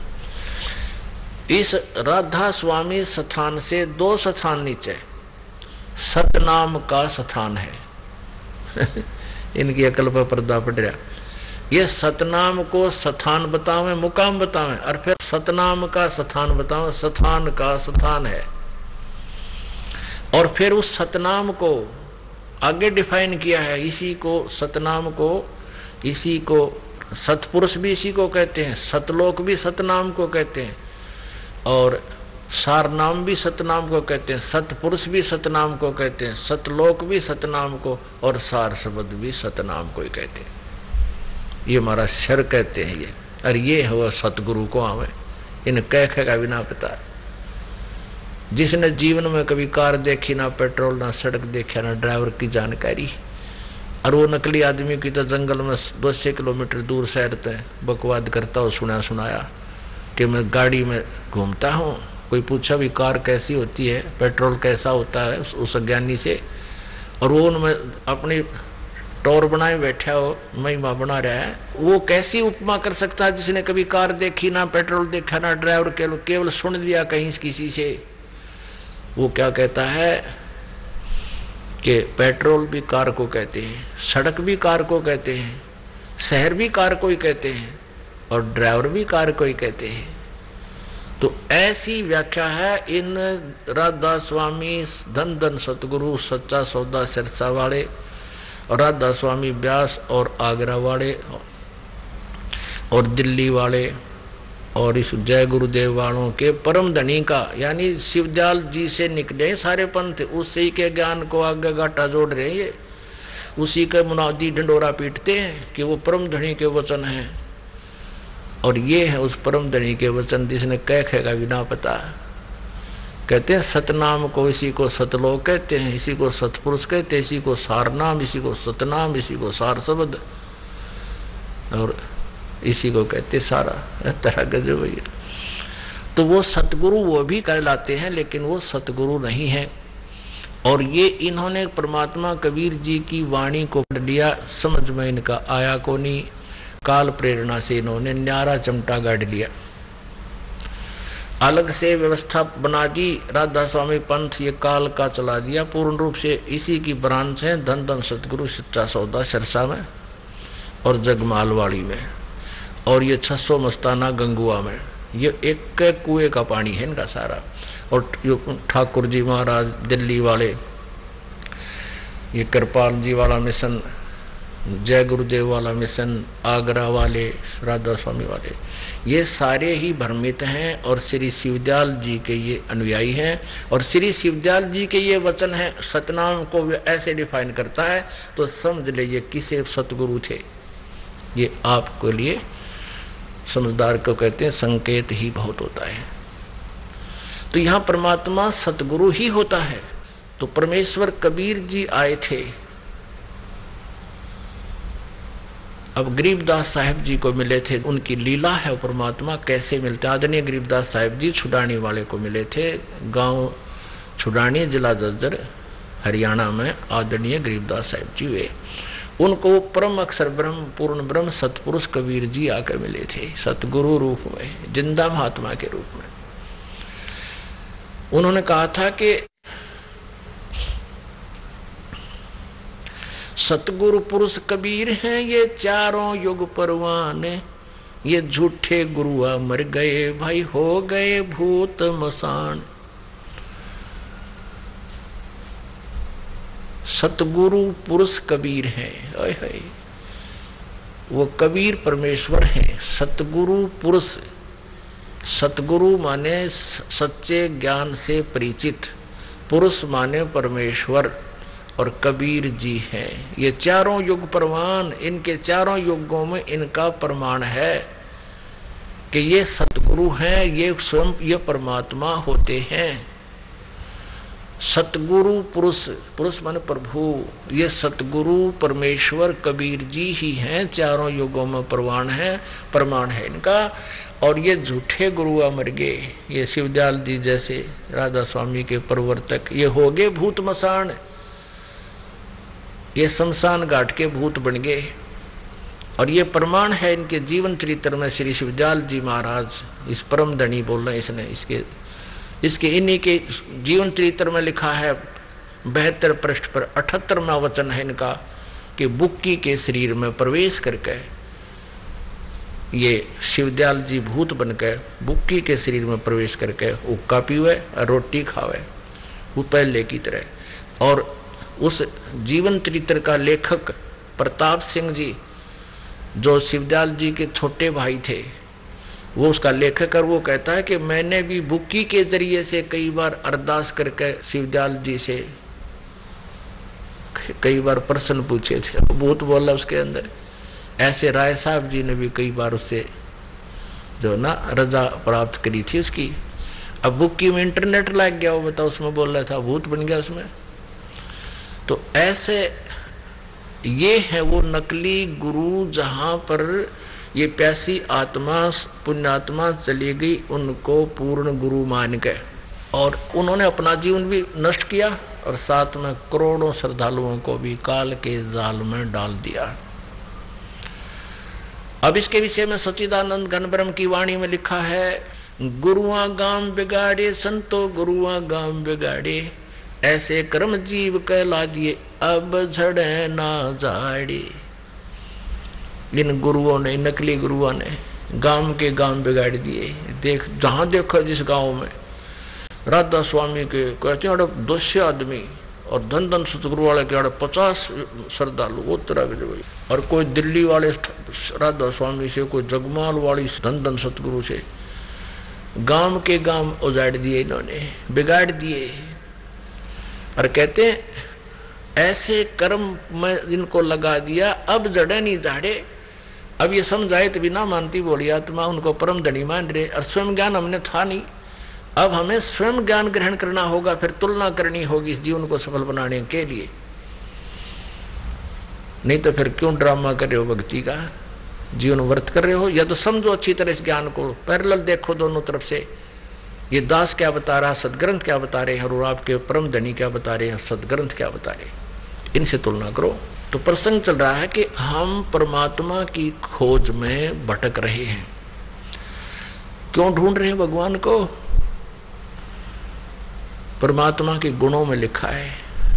इस राधा स्वामी स्थान से दो स्थान नीचे सतनाम का स्थान है। इनकी अकल पर पर्दा पड़ रहा। ये सतनाम को स्थान बतावे, मुकाम बतावे, और फिर सतनाम का स्थान बतावे, स्थान का स्थान है। और फिर उस सतनाम को आगे डिफाइन किया है, इसी को सतनाम को, इसी को सतपुरुष भी इसी को कहते हैं, सतलोक भी सतनाम को कहते हैं, और सारनाम भी सतनाम को कहते हैं, सतपुरुष भी सतनाम को कहते हैं, सतलोक भी सतनाम को, और सार शब्द भी सतनाम को ही कहते हैं। ये हमारा शर कहते हैं ये। और ये हो सतगुरु को आवे, इन कह का बिना पता। जिसने जीवन में कभी कार देखी ना, पेट्रोल ना, सड़क देखा ना, ड्राइवर की जानकारी, और वो नकली आदमी की तो जंगल में 200 किलोमीटर दूर सैरते हैं, बकवाद करता हो सुनाया कि मैं गाड़ी में घूमता हूँ। कोई पूछा भी कार कैसी होती है, पेट्रोल कैसा होता है उस अज्ञानी से, और वो उनमें अपनी टोर बनाए बैठा हो, महिमा बना रहा है। वो कैसी उपमा कर सकता है जिसने कभी कार देखी ना, पेट्रोल देखा ना, ड्राइवर केवल सुन लिया कहीं किसी से। वो क्या कहता है कि पेट्रोल भी कार को कहते हैं, सड़क भी कार को कहते हैं, शहर भी कार को ही कहते हैं, और ड्राइवर भी कार को ही कहते हैं। तो ऐसी व्याख्या है इन राधा स्वामी धन धन सतगुरु सच्चा सौदा सिरसा वाले, और राधा स्वामी व्यास और आगरा वाले और दिल्ली वाले और इस जय गुरुदेव वालों के परम धनी का, यानी शिवदयाल जी से निकले सारे पंथ, उसी के ज्ञान को आगे गाटा जोड़ रहे हैं ये, उसी के मुनादी डंडोरा पीटते हैं कि वो परम धनी के वचन हैं। और ये है उस परम धनी के वचन जिसने कहेगा बिना पता। कहते हैं सतनाम को, इसी को सतलोक कहते हैं, इसी को सतपुरुष कहते हैं, इसी को सारनाम, इसी को सतनाम, इसी को सार शब्द, और इसी को कहते सारा। तरह गजब भैया। तो वो सतगुरु वो भी कहलाते हैं, लेकिन वो सतगुरु नहीं है। और ये इन्होंने परमात्मा कबीर जी की वाणी को पढ़ लिया, समझ में इनका आया को नहीं, काल प्रेरणा से इन्होंने न्यारा चमटा गाड़ लिया, अलग से व्यवस्था बना दी। राधा स्वामी पंथ ये काल का चला दिया, पूर्ण रूप से इसी की ब्रांच है धन धन सतगुरु सच्चा सौदा सिरसा में और जगमालवाड़ी में, और ये 600 मस्ताना गंगुआ में। ये एक कुएं का पानी है इनका सारा। और ठाकुर जी महाराज दिल्ली वाले, ये कृपाल जी वाला मिशन, जय गुरुदेव वाला मिशन, आगरा वाले, राधा स्वामी वाले, ये सारे ही भ्रमित हैं और श्री शिवदयाल जी के ये अनुयायी हैं। और श्री शिवदयाल जी के ये वचन है, सतनाम को वे ऐसे डिफाइन करता है, तो समझ लीजिए किसे सतगुरु थे। ये आपके लिए समझदार को कहते हैं, संकेत ही बहुत होता है। तो यहाँ परमात्मा सतगुरु ही होता है। तो परमेश्वर कबीर जी आए थे, अब गरीबदास साहिब जी को मिले थे, उनकी लीला है। परमात्मा कैसे मिलते हैं। आदरणीय गरीबदास साहिब जी छुडानी वाले को मिले थे, गांव छुडानी, जिला जज्जर, हरियाणा में आदरणीय गरीबदास साहिब जी हुए। उनको परम अक्षर ब्रह्म पूर्ण ब्रह्म सतपुरुष कबीर जी आकर मिले थे, सतगुरु रूप में, जिंदा महात्मा के रूप में। उन्होंने कहा था कि सतगुरु पुरुष कबीर हैं ये चारों युग परवान, ये झूठे गुरुआ मर गए भाई हो गए भूत मसान। सतगुरु पुरुष कबीर है, वो कबीर परमेश्वर है। सतगुरु पुरुष, सतगुरु माने सच्चे ज्ञान से परिचित, पुरुष माने परमेश्वर, और कबीर जी हैं ये चारों युग प्रमाण। इनके चारों युगों में इनका प्रमाण है कि ये सतगुरु हैं, ये स्वयं ये परमात्मा होते हैं। सतगुरु पुरुष, पुरुष माने प्रभु, ये सतगुरु परमेश्वर कबीर जी ही हैं, चारों युगों में प्रमाण है इनका। और ये झूठे गुरु मर गए, ये शिवदयाल जी जैसे राधा स्वामी के प्रवर्तक, ये हो गए भूत मसान, ये शमशान घाट के भूत बन गए। और ये प्रमाण है इनके जीवन चरित्र में। श्री शिवदयाल जी महाराज इस परम धनी बोल रहे हैं, इसने इसके इन्हीं के जीवन चरित्र में लिखा है 72 पृष्ठ पर 78वां वचन है इनका कि बुक्की के शरीर में प्रवेश करके ये शिवदयाल जी भूत बनकर बुक्की के शरीर में प्रवेश करके हुक्का पीवे और रोटी खावे, वो पहले की तरह। और उस जीवन चरित्र का लेखक प्रताप सिंह जी, जो शिवदयाल जी के छोटे भाई थे, वो उसका लेखक, और वो कहता है कि मैंने भी बुक्की के जरिए से कई बार अरदास करके शिवदयाल जी से कई बार प्रश्न पूछे थे, भूत बोला उसके अंदर। ऐसे राय साहब जी ने भी कई बार उससे जो ना रजा प्राप्त करी थी उसकी। अब बुक्की में इंटरनेट लग गया, वो बताओ, उसमें बोल रहा था, भूत बन गया उसमें। तो ऐसे ये है वो नकली गुरु, जहां पर ये प्यासी आत्मा पुण्यात्मा चली गई, उनको पूर्ण गुरु मान के, और उन्होंने अपना जीवन भी नष्ट किया और साथ में करोड़ों श्रद्धालुओं को भी काल के जाल में डाल दिया। अब इसके विषय में सच्चिदानंद घन ब्रह्म की वाणी में लिखा है, गुरुआ गाम बिगाड़े संतो गुरुआ गाम बिगाड़े, ऐसे कर्म जीव कहला दिए अब झड़े ना झाड़े। इन गुरुओं ने, नकली गुरुओं ने गांव के गांव बिगाड़ दिए। देख, जहां देखो जिस गांव में राधा स्वामी के कहते हैं 200 आदमी और धन धन सतगुरु वाले के 50 श्रद्धालु, वो तरह के जो, और कोई दिल्ली वाले राधा स्वामी से, कोई जगमाल वाली धन धन सतगुरु से, गांव के गांव उजाड़ दिए इन्होंने, बिगाड़ दिए। और कहते हैं ऐसे कर्म में इनको लगा दिया अब जड़े नहीं झाड़े। अब ये समझाए तो भी ना मानती बोली आत्मा, उनको परम धनी मान रहे, और स्वयं ज्ञान हमने था नहीं। अब हमें स्वयं ज्ञान ग्रहण करना होगा, फिर तुलना करनी होगी इस जीवन को सफल बनाने के लिए। नहीं तो फिर क्यों ड्रामा कर रहे हो भक्ति का, जीवन व्रत कर रहे हो? या तो समझो अच्छी तरह इस ज्ञान को, पैरेलल देखो दोनों तरफ से, ये दास क्या बता रहा, सदग्रंथ क्या बता रहे हैं, और आपके परम धनी क्या बता रहे हैं, सदग्रंथ क्या बता रहे हैं, इनसे तुलना करो। तो प्रसंग चल रहा है कि हम परमात्मा की खोज में भटक रहे हैं। क्यों ढूंढ रहे हैं भगवान को? परमात्मा के गुणों में लिखा है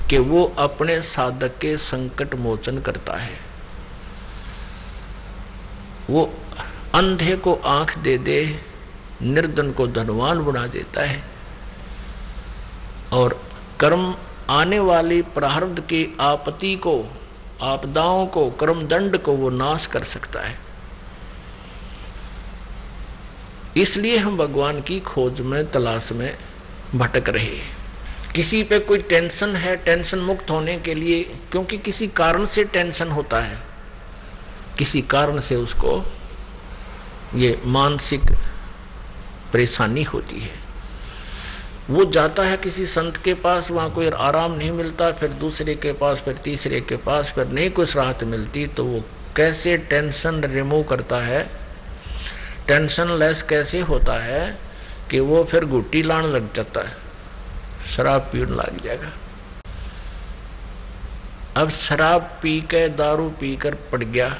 कि वो अपने साधक के संकट मोचन करता है। वो अंधे को आंख दे दे, निर्धन को धनवान बना देता है, और कर्म आने वाली प्रारब्ध की आपत्ति को, आपदाओं को, कर्म दंड को वो नाश कर सकता है। इसलिए हम भगवान की खोज में, तलाश में भटक रहे हैं। किसी पे कोई टेंशन है, टेंशन मुक्त होने के लिए, क्योंकि किसी कारण से टेंशन होता है, किसी कारण से उसको ये मानसिक परेशानी होती है। वो जाता है किसी संत के पास, वहाँ कोई आराम नहीं मिलता, फिर दूसरे के पास, फिर तीसरे के पास, फिर नहीं कुछ राहत मिलती, तो वो कैसे टेंशन रिमूव करता है, टेंशन लेस कैसे होता है कि वो फिर गुट्टी लाने लग जाता है, शराब पीने लग जाएगा। अब शराब पी के, दारू पीकर पड़ गया,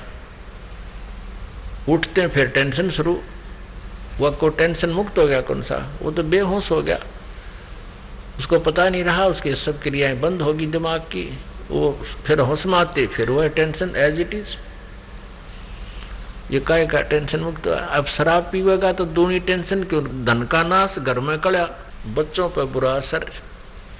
उठते फिर टेंशन शुरू। वह को टेंशन मुक्त हो गया कौन सा? वो तो बेहोश हो गया, उसको पता नहीं रहा, उसकी सब क्रियाएं बंद होगी दिमाग की, वो फिर होश में आते, फिर वह टेंशन एज इट इज। ये काय का टेंशन मुक्त हुआ। अब शराब पीवेगा तो दूनी टेंशन क्यों? धन का नाश, घर में कड़ा, बच्चों पर बुरा असर,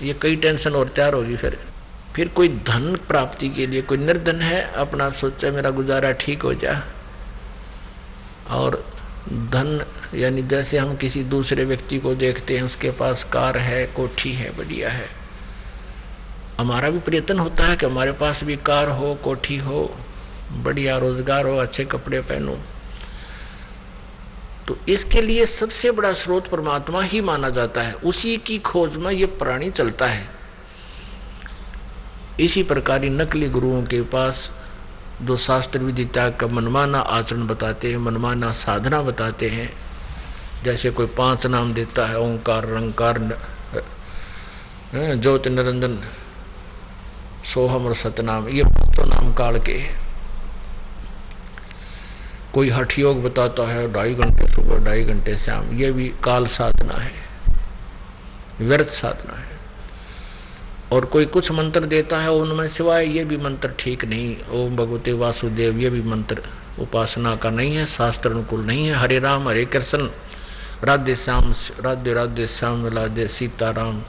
ये कई टेंशन और तैयार होगी। फिर कोई धन प्राप्ति के लिए, कोई निर्धन है, अपना सोचा मेरा गुजारा ठीक हो जाए, और धन यानी जैसे हम किसी दूसरे व्यक्ति को देखते हैं, उसके पास कार है, कोठी है, बढ़िया है, हमारा भी प्रयत्न होता है कि हमारे पास भी कार हो, कोठी हो, बढ़िया रोजगार हो, अच्छे कपड़े पहनो। तो इसके लिए सबसे बड़ा स्रोत परमात्मा ही माना जाता है, उसी की खोज में ये प्राणी चलता है। इसी प्रकार नकली गुरुओं के पास जो शास्त्र विधि त्याग का मनमाना आचरण बताते हैं, मनमाना साधना बताते हैं, जैसे कोई 5 नाम देता है, ओंकार, रंकार, ज्योति, निरंजन, सोहम और सतनाम, ये 5 नाम काल के हैं। कोई हठ योग बताता है, 2.5 घंटे सुबह, 2.5 घंटे शाम, ये भी काल साधना है, व्यर्थ साधना है। और कोई कुछ मंत्र देता है उनमें सिवाय, ये भी मंत्र ठीक नहीं, ओम भगवते वासुदेव, ये भी मंत्र उपासना का नहीं है, शास्त्र अनुकूल नहीं है। हरे राम हरे कृष्ण, राधे श्याम, राधे राधे श्याम राधे सीताराम,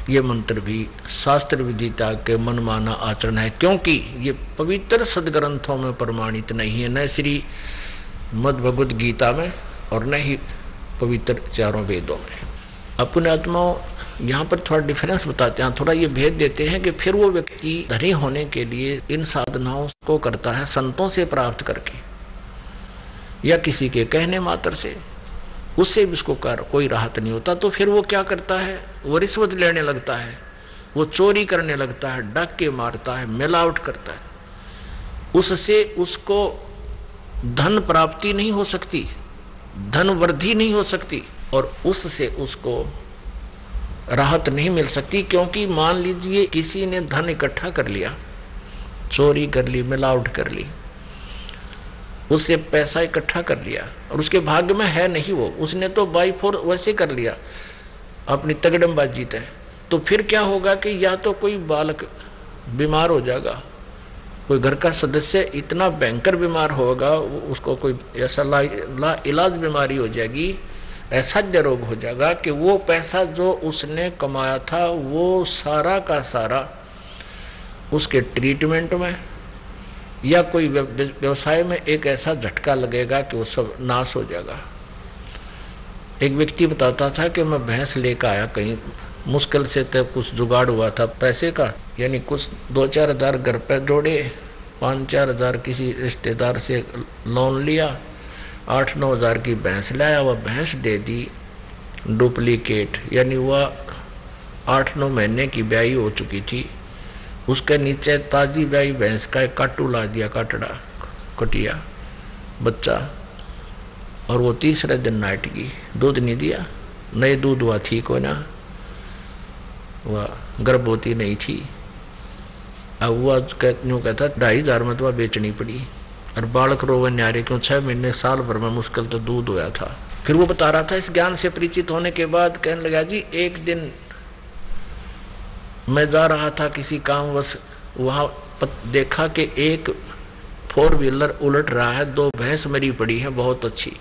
ये मंत्र भी शास्त्र विधि त्याग के मनमाना आचरण है, क्योंकि ये पवित्र सदग्रंथों में प्रमाणित नहीं है, न श्री मद भगवत गीता में और न ही पवित्र चारों वेदों में। अपने आत्माओं यहाँ पर थोड़ा डिफरेंस बताते हैं, थोड़ा ये भेद देते हैं कि फिर वो व्यक्ति धनी होने के लिए इन साधनाओं को करता है संतों से प्राप्त करके या किसी के कहने मात्र से, उससे भी उसको कोई राहत नहीं होता, तो फिर वो क्या करता है? वो रिश्वत लेने लगता है, वो चोरी करने लगता है, डाके मारता है, मिलावट करता है। उससे उसको धन प्राप्ति नहीं हो सकती, धन वृद्धि नहीं हो सकती, और उससे उसको राहत नहीं मिल सकती। क्योंकि मान लीजिए किसी ने धन इकट्ठा कर लिया, चोरी कर ली, मिलावट कर ली, उससे पैसा इकट्ठा कर लिया, और उसके भाग्य में है नहीं वो, उसने तो बाई फोर वैसे कर लिया अपनी तगड़मबाजी तय, तो फिर क्या होगा कि या तो कोई बालक बीमार हो जाएगा, कोई घर का सदस्य इतना भयंकर बीमार होगा, उसको कोई ऐसा ला इलाज बीमारी हो जाएगी, ऐसा रोग हो जाएगा कि वो पैसा जो उसने कमाया था वो सारा का सारा उसके ट्रीटमेंट में या कोई व्यवसाय में एक ऐसा झटका लगेगा कि वो सब नाश हो जाएगा। एक व्यक्ति बताता था कि मैं भैंस लेकर आया, कहीं मुश्किल से तब कुछ जुगाड़ हुआ था पैसे का, यानी कुछ 2-4 हज़ार घर पे जोड़े, 5-4 हज़ार किसी रिश्तेदार से लोन लिया, 8-9 हज़ार की भैंस लाया। वह भैंस दे दी डुप्लीकेट, यानी वह 8-9 महीने की ब्याई हो चुकी थी, उसके नीचे ताजी ब्याई भैंस का एक काटू ला दिया, काटड़ा कटिया बच्चा, और वो तीसरे दिन नाइट की, दूध नहीं दिया, नए दूध हुआ थी को ना, वह गर्भवती नहीं थी। अब वह कहता 2,500 में तो बेचनी पड़ी, और बालक रोवन न्यारे क्यों 6 महीने साल भर में मुश्किल तो दूध होया था। फिर वो बता रहा था, इस ज्ञान से परिचित होने के बाद कहने लगा, जी एक दिन मैं जा रहा था किसी कामवश, वहां देखा कि एक 4 व्हीलर उलट रहा है, 2 भैंस मरी पड़ी है बहुत अच्छी,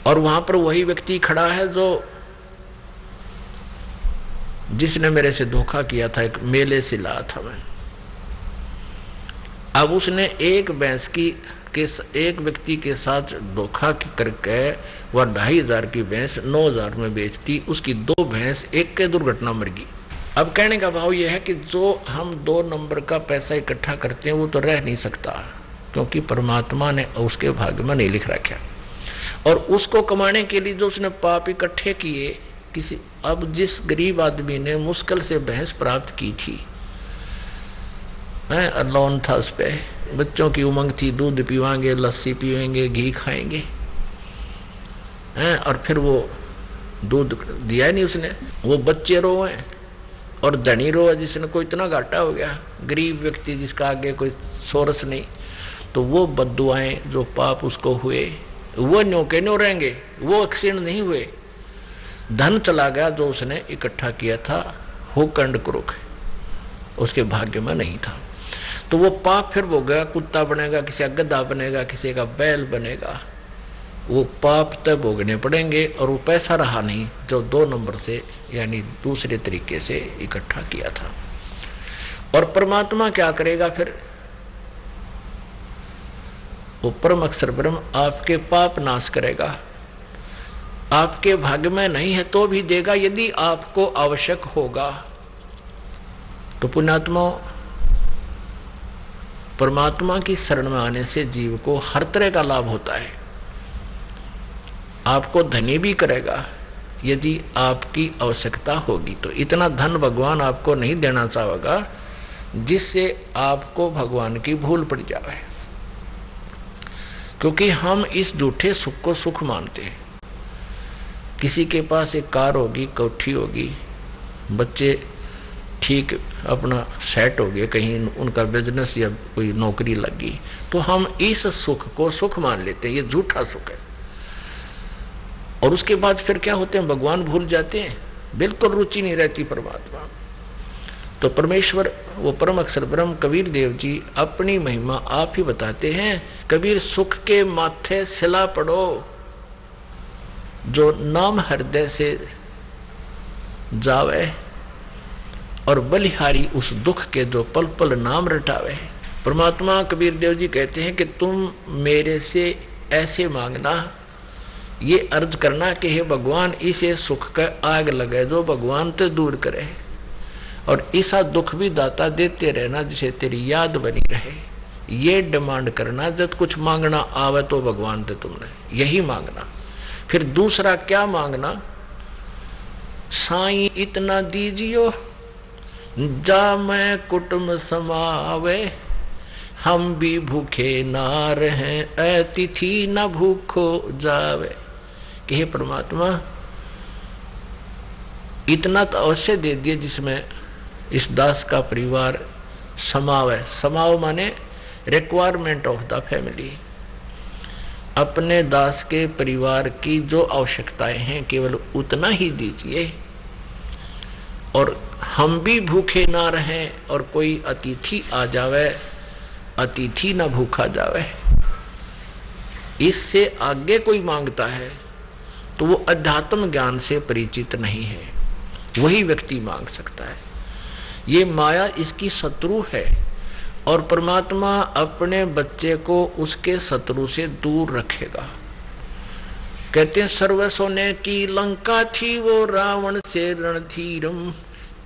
और वहां पर वही व्यक्ति खड़ा है जो जिसने मेरे से धोखा किया था, एक मेले से लाया था मैं। अब उसने एक भैंस की एक व्यक्ति के साथ धोखा करके वह 2,500 की भैंस 9,000 में बेचती, उसकी 2 भैंस एक के दुर्घटना मर गई। अब कहने का भाव यह है कि जो हम 2 नंबर का पैसा इकट्ठा करते हैं वो तो रह नहीं सकता, क्योंकि परमात्मा ने उसके भाग्य में नहीं लिख रखा। और उसको कमाने के लिए जो उसने पाप इकट्ठे किए, अब जिस गरीब आदमी ने मुश्किल से भैंस प्राप्त की थी, लोन था उस पे, बच्चों की उमंग थी, दूध पीवाएंगे, लस्सी पीवेंगे, घी खाएंगे, और फिर वो दूध दिया नहीं उसने। वो बच्चे रोए और धनी रोए जिसने कोई इतना घाटा हो गया, गरीब व्यक्ति जिसका आगे कोई सोरस नहीं, तो वो बद्दुआएं जो पाप उसको हुए वो न्यों के न्यों रहेंगे, वो एक्सीडेंट नहीं हुए, धन चला गया जो उसने इकट्ठा किया था, हो कंड क्रुक उसके भाग्य में नहीं था, तो वो पाप फिर वो गया, कुत्ता बनेगा, किसी का गधा बनेगा, किसी का बैल बनेगा, वो पाप तब भोगने पड़ेंगे। और वो पैसा रहा नहीं जो 2 नंबर से यानी दूसरे तरीके से इकट्ठा किया था। और परमात्मा क्या करेगा फिर? वो परम अक्षर ब्रह्म आपके पाप नाश करेगा, आपके भाग्य में नहीं है तो भी देगा यदि आपको आवश्यक होगा। तो पुण्यात्मा, परमात्मा की शरण में आने से जीव को हर तरह का लाभ होता है। आपको धनी भी करेगा यदि आपकी आवश्यकता होगी, तो इतना धन भगवान आपको नहीं देना चाहेगा जिससे आपको भगवान की भूल पड़ जाए, क्योंकि हम इस झूठे सुख को सुख मानते हैं। किसी के पास एक कार होगी, कोठी होगी, बच्चे ठीक अपना सेट हो गए, कहीं उनका बिजनेस या कोई नौकरी लगी, तो हम इस सुख को सुख मान लेते हैं, ये झूठा सुख है। और उसके बाद फिर क्या होते हैं? भगवान भूल जाते हैं, बिल्कुल रुचि नहीं रहती परमात्मा। तो परमेश्वर वो परम अक्षर ब्रह्म कबीर देव जी अपनी महिमा आप ही बताते हैं। कबीर सुख के माथे सिला पड़ो, जो नाम हृदय से जावे, और बलिहारी उस दुख के जो पल पल नाम रटावे। परमात्मा कबीर देव जी कहते हैं कि तुम मेरे से ऐसे मांगना, ये अर्ज करना कि हे भगवान इसे सुख का आग लगे जो भगवान तो दूर करे, और ऐसा दुख भी दाता देते रहना जिसे तेरी याद बनी रहे। ये डिमांड करना, जब कुछ मांगना आवे तो भगवान दे तुमने, यही मांगना। फिर दूसरा क्या मांगना? साईं इतना दीजियो जा मैं कुटुंब समावे, हम भी भूखे ना रहें, अतिथि न भूखो जावे। कि हे परमात्मा इतना तो अवश्य दे दिए जिसमें इस दास का परिवार समावे। समाव माने रिक्वायरमेंट ऑफ द फैमिली, अपने दास के परिवार की जो आवश्यकताएं हैं केवल उतना ही दीजिए, और हम भी भूखे ना रहें, और कोई अतिथि आ जावे, अतिथि ना भूखा जावे। इससे आगे कोई मांगता है तो वो अध्यात्म ज्ञान से परिचित नहीं है, वही व्यक्ति मांग सकता है। ये माया इसकी शत्रु है, और परमात्मा अपने बच्चे को उसके शत्रु से दूर रखेगा। कहते हैं सर्व सोने की लंका थी वो रावण से रणधीरम,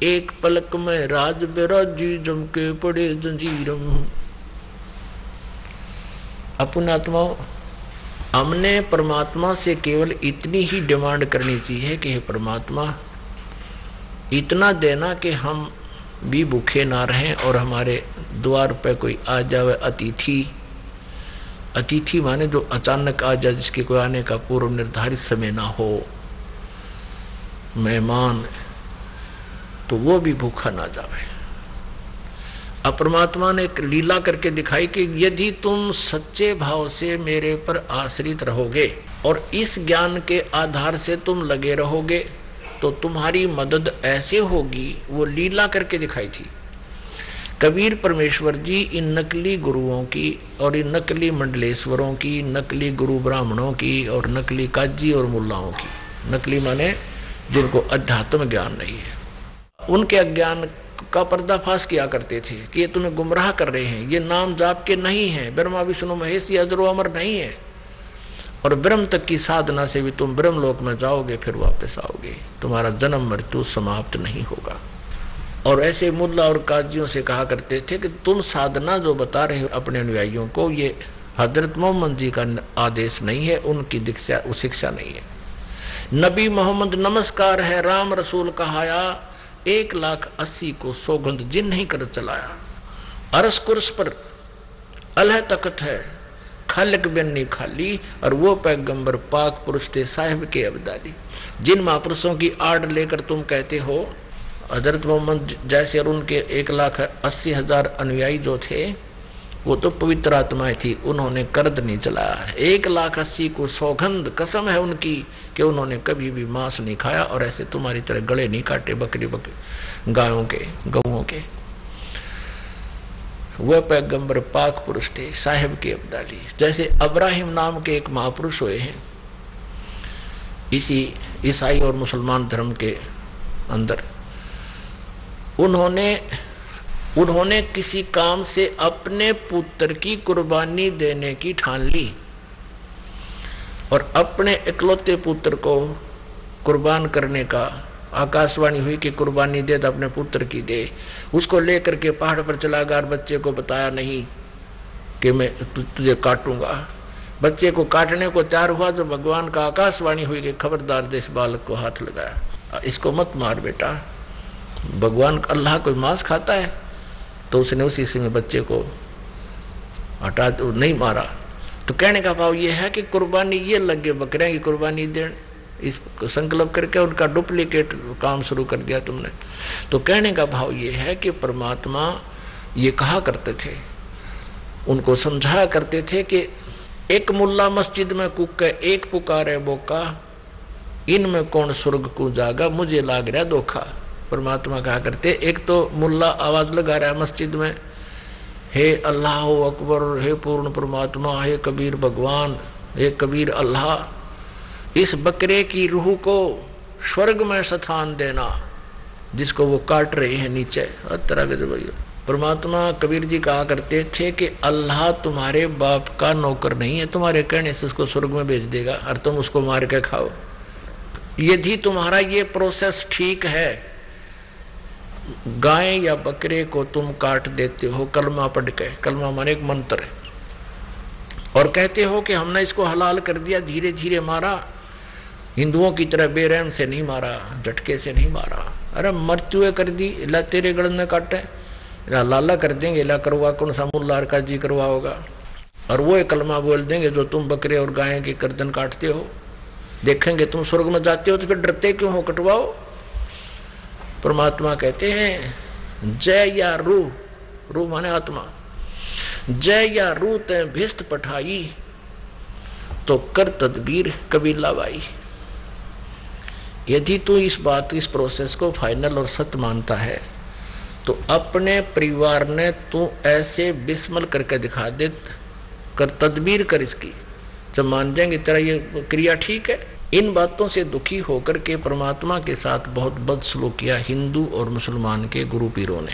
एक पलक में राज बिराजी जम के पड़े जंजीरम। अपनात्मा, हमने परमात्मा से केवल इतनी ही डिमांड करनी चाहिए कि हे परमात्मा इतना देना कि हम भी भूखे ना रहें, और हमारे द्वार पर कोई आ जावे अतिथि। अतिथि माने जो अचानक आ जाए, जिसके कोई आने का पूर्व निर्धारित समय ना हो, मेहमान, तो वो भी भूखा ना जावे। अब परमात्मा ने एक लीला करके दिखाई कि यदि तुम सच्चे भाव से मेरे पर आश्रित रहोगे और इस ज्ञान के आधार से तुम लगे रहोगे तो तुम्हारी मदद ऐसे होगी। वो लीला करके दिखाई थी। कबीर परमेश्वर जी इन नकली गुरुओं की और इन नकली मंडलेश्वरों की, नकली गुरु ब्राह्मणों की और नकली काजी और मुल्लाओं की, नकली माने जिनको अध्यात्म ज्ञान नहीं है, उनके अज्ञान का पर्दाफाश किया करते थे कि ये तुम्हें गुमराह कर रहे हैं, ये नाम जाप के नहीं है, ब्रह्मा विष्णु महेश ये अजरो अमर नहीं है, और ब्रह्म तक की साधना से भी तुम ब्रह्म लोक में जाओगे, फिर वापस आओगे, तुम्हारा जन्म मृत्यु समाप्त नहीं होगा। और ऐसे मुल्ला और काजियों से कहा करते थे कि तुम साधना जो बता रहे हो अपने अनुयायियों को, ये हजरत मोहम्मद जी का आदेश नहीं है, उनकी दीक्षा शिक्षा नहीं है। नबी मोहम्मद नमस्कार है, राम रसूल कहाया, 1,80,000 को सौगंध जिन नहीं कर चलाया। अरस कुर्स पर अल्लाह तख्त है, खालिक बिन्नी खाली, और वो पैगंबर पाक पुरुष थे साहिब के अब्दाली। जिन महापुरुषों की आड़ लेकर तुम कहते हो हजरत मोहम्मद जैसे, और उनके 1,80,000 अनुयायी जो थे वो तो पवित्र आत्माएं थी, उन्होंने कर्द नहीं चलाया। 1,80,000 को सौगंध कसम है उनकी कि उन्होंने कभी भी मांस नहीं खाया, और ऐसे तुम्हारी तरह गले नहीं काटे बकरी गायों के, गऊओं के। वह पैगंबर पाक पुरुष थे साहिब के अब्दाली। जैसे अब्राहिम नाम के एक महापुरुष हुए हैं इसी ईसाई और मुसलमान धर्म के अंदर, उन्होंने किसी काम से अपने पुत्र की कुर्बानी देने की ठान ली, और अपने इकलौते पुत्र को कुर्बान करने का आकाशवाणी हुई कि कुर्बानी दे तो अपने पुत्र की दे। उसको लेकर के पहाड़ पर चला गया, बच्चे को बताया नहीं कि मैं तुझे काटूंगा। बच्चे को काटने को तैयार हुआ तो भगवान का आकाशवाणी हुई कि खबरदार दे, इस बालक को हाथ लगाया, इसको मत मार बेटा। भगवान अल्लाह कोई मांस खाता है? तो उसने उसी समय बच्चे को हटा तो नहीं मारा। तो कहने का भाव ये है कि कुर्बानी ये लगे बकरियां की कुर्बानी देने, इस संकल्प करके उनका डुप्लीकेट काम शुरू कर दिया तुमने। तो कहने का भाव ये है कि परमात्मा ये कहा करते थे, उनको समझाया करते थे कि एक मुल्ला मस्जिद में कुक है, एक पुकारे बोका, इनमें कौन स्वर्ग को जागा, मुझे लाग रहा धोखा। परमात्मा कहा करते, एक तो मुल्ला आवाज लगा रहा है मस्जिद में, हे अल्लाह अकबर, हे पूर्ण परमात्मा, हे कबीर भगवान, हे कबीर अल्लाह, इस बकरे की रूह को स्वर्ग में स्थान देना जिसको वो काट रहे हैं नीचे। हर तरह के भैया परमात्मा कबीर जी कहा करते थे कि अल्लाह तुम्हारे बाप का नौकर नहीं है, तुम्हारे कहने से उसको स्वर्ग में भेज देगा और तुम उसको मार के खाओ। यदि तुम्हारा ये प्रोसेस ठीक है, गाय या बकरे को तुम काट देते हो कलमा पढ़ के, कलमा माने एक मंत्र है, और कहते हो कि हमने इसको हलाल कर दिया, धीरे धीरे मारा, हिंदुओं की तरह बेरहम से नहीं मारा, झटके से नहीं मारा। अरे मृत्यु कर दी, ला तेरे गलन में काटे, लाला कर देंगे, ला करवा कौन सा मुल्ला का जी करवा होगा, और वो एक कलमा बोल देंगे जो तुम बकरे और गाय की गर्दन काटते हो। देखेंगे तुम स्वर्ग में जाते हो तो फिर डरते क्यों हो, कटवाओ। परमात्मा कहते हैं जय या रूह, रूह माने आत्मा, जय या रूह ते भिस्त पठाई तो कर तदबीर कबीला बाई। यदि तू इस बात, इस प्रोसेस को फाइनल और सत्य मानता है तो अपने परिवार ने तू ऐसे बिस्मल करके दिखा दे, कर तदबीर कर इसकी, जब मान जाएंगे तेरा ये क्रिया ठीक है। इन बातों से दुखी होकर के परमात्मा के साथ बहुत बदसलूक किया हिंदू और मुसलमान के गुरु पीरों ने।